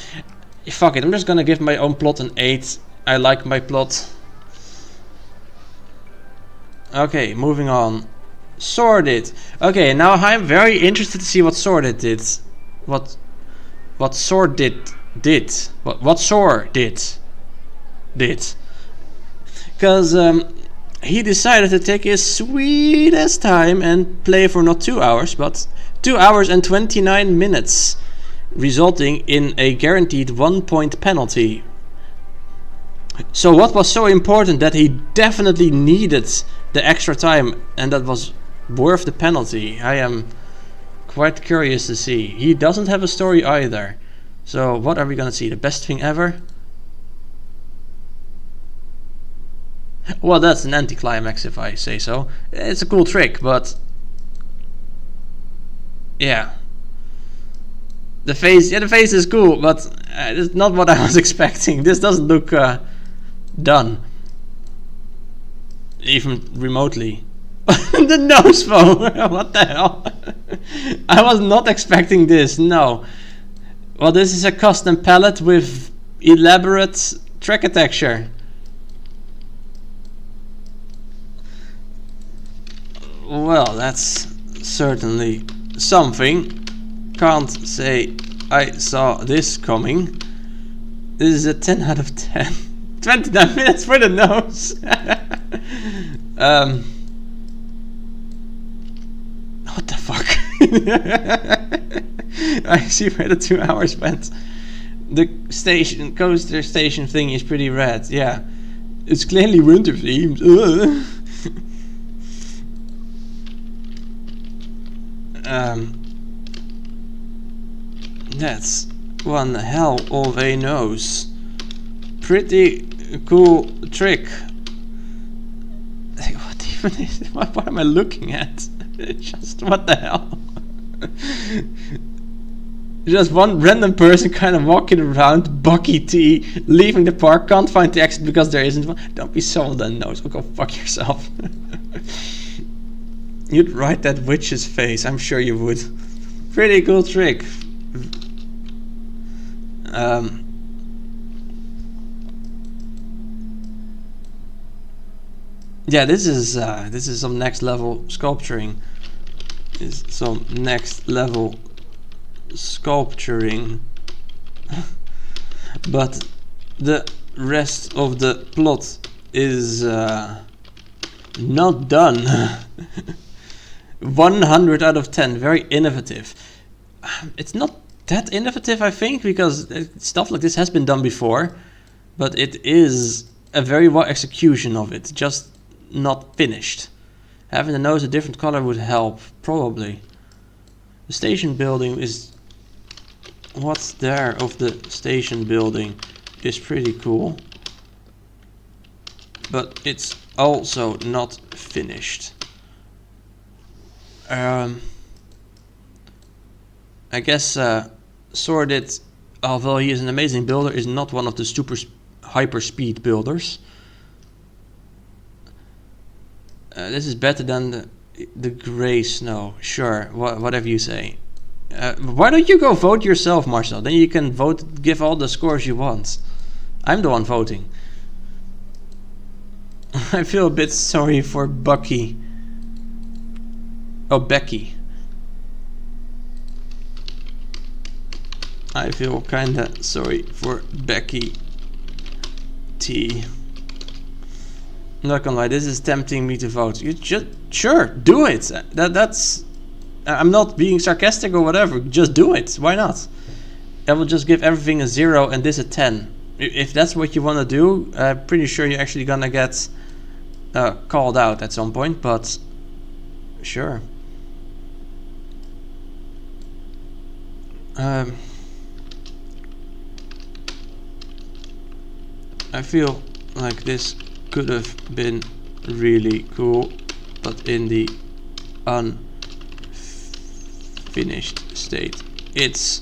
Fuck it, I'm just gonna give my own plot an 8. I like my plot. Okay, moving on. Sordid. Okay, now I'm very interested to see what Sordid did. What Sordid did. What Sor did. Because he decided to take his sweetest time and play for not 2 hours, but 2 hours and 29 minutes. Resulting in a guaranteed 1 point penalty. So what was so important that he definitely needed the extra time and that was worth the penalty? I am quite curious to see. He doesn't have a story either. So what are we gonna see? The best thing ever? Well, that's an anticlimax if I say so. It's a cool trick, but yeah. The face is cool, but It's not what I was expecting. This doesn't look done, even remotely. The nose though. What the hell? I was not expecting this. No. Well, this is a custom palette with elaborate track texture. Well, that's certainly something. Can't say I saw this coming. This is a 10 out of 10. 29 minutes for the nose. What the fuck? I see where the 2 hours went. The station, coaster station thing is pretty rad. Yeah, it's clearly winter themed. That's one hell of a nose. Pretty cool trick. What even is it? What am I looking at? Just what the hell? Just one random person kind of walking around, Bucky T, leaving the park, can't find the exit because there isn't one. Don't be so on the nose. Oh, go fuck yourself. You'd write that witch's face, I'm sure you would. Pretty cool trick. Yeah, this is some next level sculpturing. Is some next level sculpturing. But the rest of the plot is not done. 100 out of 10, very innovative. It's not that innovative, I think, because stuff like this has been done before, but it is a very well execution of it, just not finished. Having the nose a different color would help, probably. The station building is... what's there of the station building is pretty cool, but it's also not finished. I guess Sordid, although he is an amazing builder, is not one of the super hyper speed builders. This is better than the gray snow. Sure, whatever you say. Why don't you go vote yourself, Marcel? Then you can vote, give all the scores you want. I'm the one voting. I feel a bit sorry for Bucky. Oh, Becky. I feel kinda sorry for Becky T. I'm not gonna lie, this is tempting me to vote. You just, sure, do it. That's... I'm not being sarcastic or whatever, just do it. Why not? I will just give everything a 0 and this a 10. If that's what you want to do, I'm pretty sure you're actually gonna get called out at some point, but sure. I feel like this could have been really cool, but in the unfinished state, it's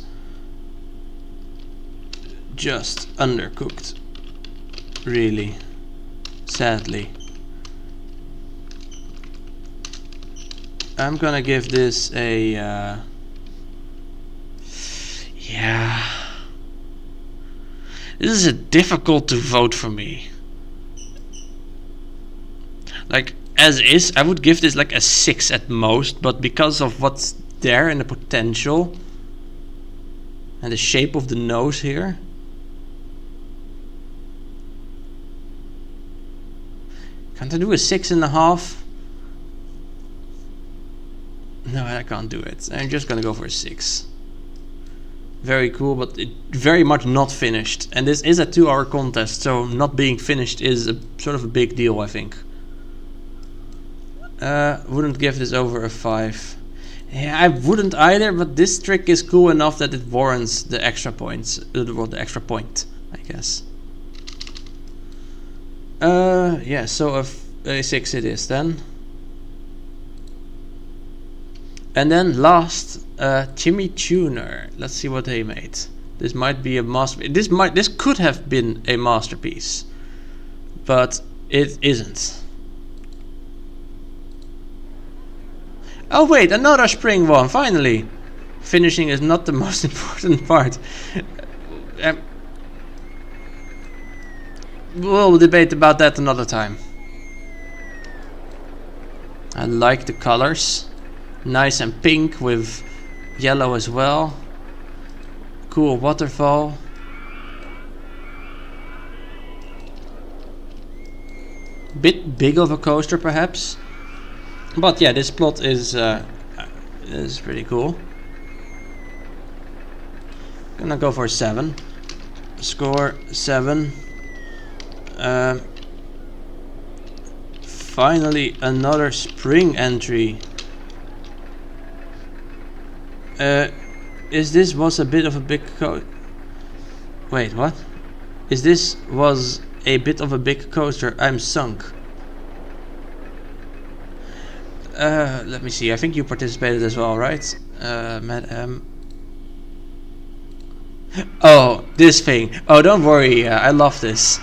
just undercooked, really, sadly. I'm gonna give this a yeah. This is a difficult to vote for me. Like, as is, I would give this like a 6 at most, but because of what's there and the potential and the shape of the nose here, can't I do a 6.5? No, I can't do it. I'm just gonna go for a 6. Very cool, but it very much not finished. And this is a 2-hour contest, so not being finished is a sort of a big deal, I think. Wouldn't give this over a 5. Yeah, I wouldn't either, but this trick is cool enough that it warrants the extra points. The extra point, I guess. Yeah, so a 6 it is then. And then last, Jimmy Tuner. Let's see what they made. This might be a master. This could have been a masterpiece, but it isn't. Oh wait, another spring one, finally! Finishing is not the most important part. We'll debate about that another time. I like the colors. Nice and pink with yellow as well. Cool waterfall. Bit big of a coaster perhaps. But yeah, this plot is pretty cool. Gonna go for 7. Score 7. Finally another spring entry. Is this was a bit of a big Wait, what? Is this was a bit of a big coaster? I'm sunk. Let me see. I think you participated as well, right? Madam. Oh, this thing. Oh, don't worry. I love this.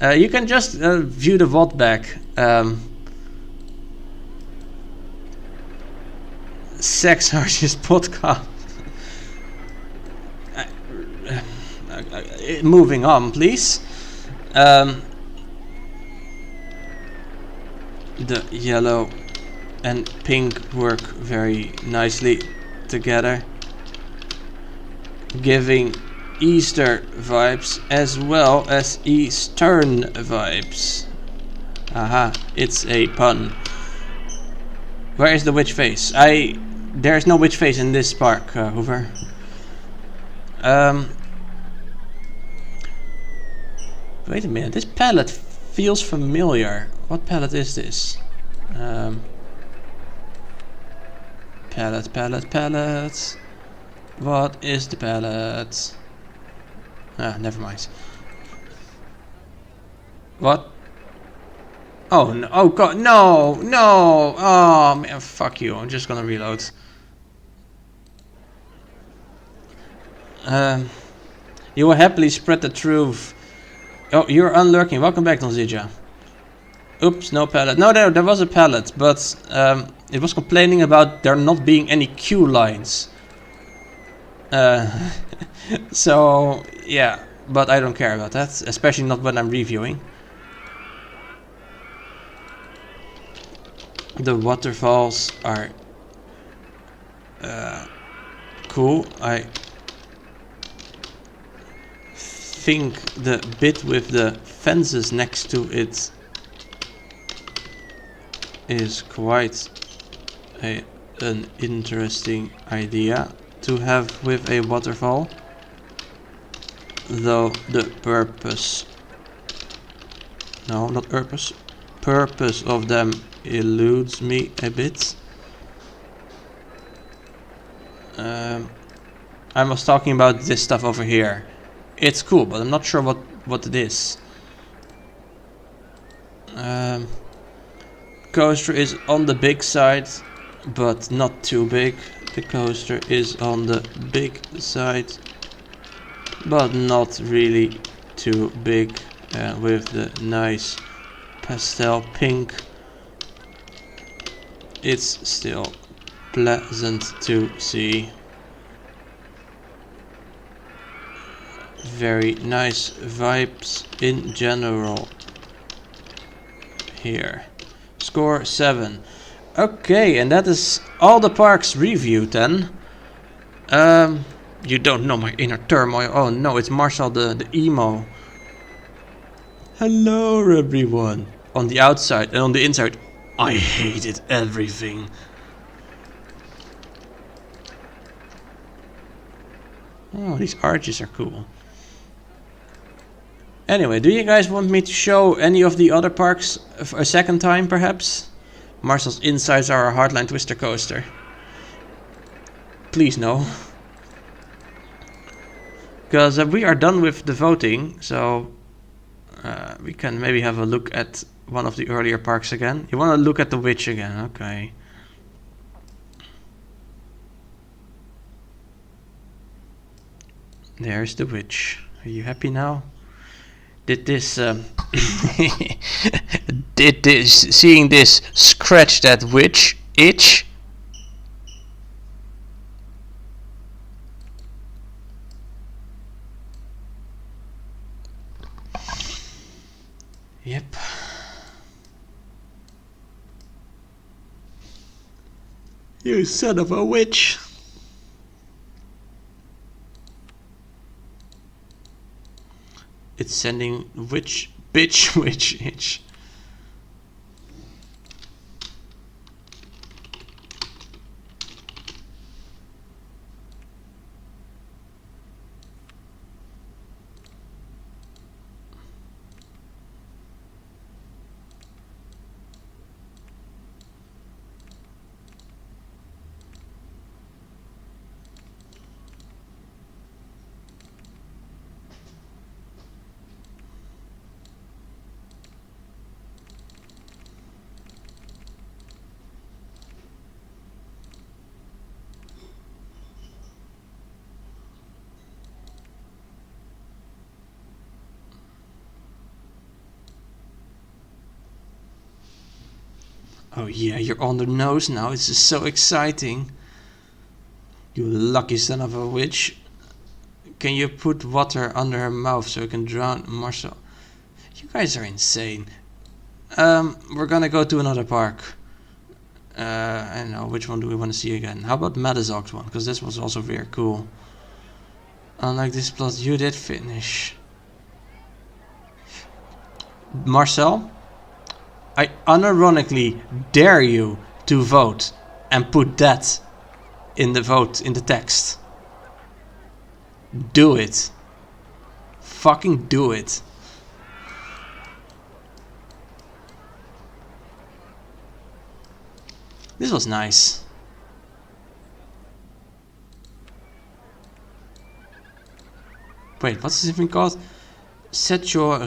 You can just view the VOD back. Sex Artist podcast. Moving on, please. The yellow and pink work very nicely together, giving Easter vibes as well as Eastern vibes. Aha, it's a pun. Where is the witch face? There's no witch face in this park, Hoover. Wait a minute, this palette feels familiar. What palette is this? Palette. What is the palette? Ah, never mind. What? Oh no! Oh god! No! No! Oh man! Fuck you! I'm just gonna reload. You will happily spread the truth. Oh, you're unlurking. Welcome back, Donzija. Oops, no palette. No, there was a palette, but it was complaining about there not being any queue lines. So yeah, but I don't care about that, especially not when I'm reviewing. The waterfalls are cool. I think the bit with the fences next to it is quite an interesting idea to have with a waterfall, though the purpose of them eludes me a bit. I was talking about this stuff over here. It's cool, but I'm not sure what it is. Coaster is on the big side, but not too big. The coaster is on the big side, but not really too big, with the nice pastel pink. It's still pleasant to see. Very nice vibes in general here. Score 7. Okay, and that is all the parks reviewed then. You don't know my inner turmoil. Oh no, it's Marshall the emo. Hello everyone. On the outside and on the inside, I hated everything. Oh, these arches are cool. Anyway, do you guys want me to show any of the other parks a second time, perhaps? Marcel's insides are a Hardline Twister coaster. Please no. Because we are done with the voting, so we can maybe have a look at one of the earlier parks again. You want to look at the witch again, okay. There's the witch. Are you happy now? Did this did this seeing this scratch that witch itch? Yep. You son of a witch. It's sending witch bitch witch itch. Oh yeah, you're on the nose now. This is so exciting. You lucky son of a witch. Can you put water under her mouth so you can drown Marcel? You guys are insane. We're gonna go to another park. I don't know, which one do we want to see again? How about Madazog's one? Because this was also very cool. Unlike this plot, you did finish. Marcel, I unironically dare you to vote and put that in the vote, in the text. Do it. Fucking do it. This was nice. Wait, what's this even called? Set your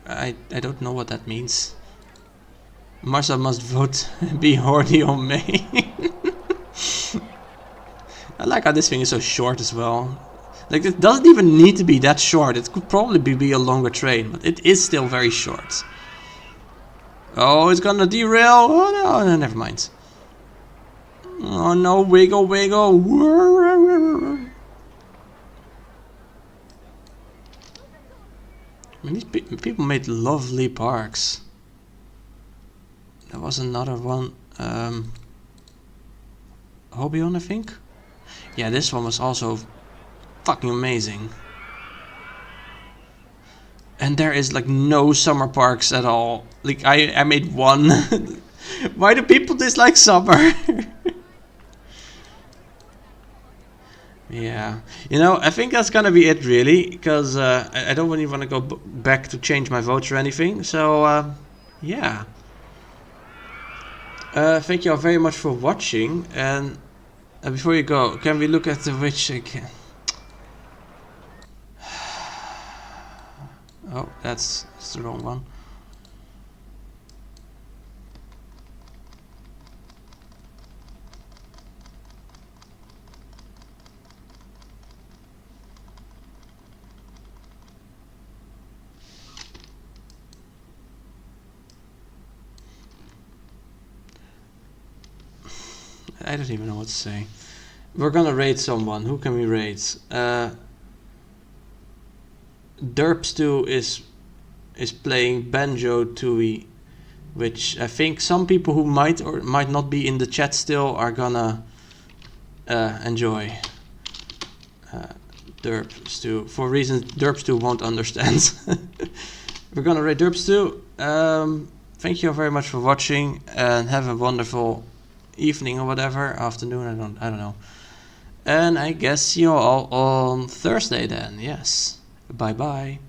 I don't know what that means. Marcel must vote be horny on May. I like how this thing is so short as well. Like, it doesn't even need to be that short. It could probably be a longer train, but it is still very short. Oh, it's gonna derail. Oh no, never mind. Oh no, wiggle, wiggle. I mean, these people made lovely parks. There was another one, Hobbion, I think? Yeah, this one was also fucking amazing. And there is like no summer parks at all. Like, I made one. Why do people dislike summer? Yeah, you know, I think that's gonna be it really, because I don't really want to go back to change my votes or anything. So yeah, thank you all very much for watching. And before you go, can we look at the witch again? Oh, that's the wrong one. I don't even know what to say. We're gonna rate someone. Who can we rate? Derps2 is playing Banjo Tooie, which I think some people who might or might not be in the chat still are gonna enjoy. Derps2, for reasons Derps2 won't understand. We're gonna rate Derps2. Thank you all very much for watching, and have a wonderful evening or whatever, afternoon, I don't know. And I guess see you all on Thursday then. Yes. Bye bye.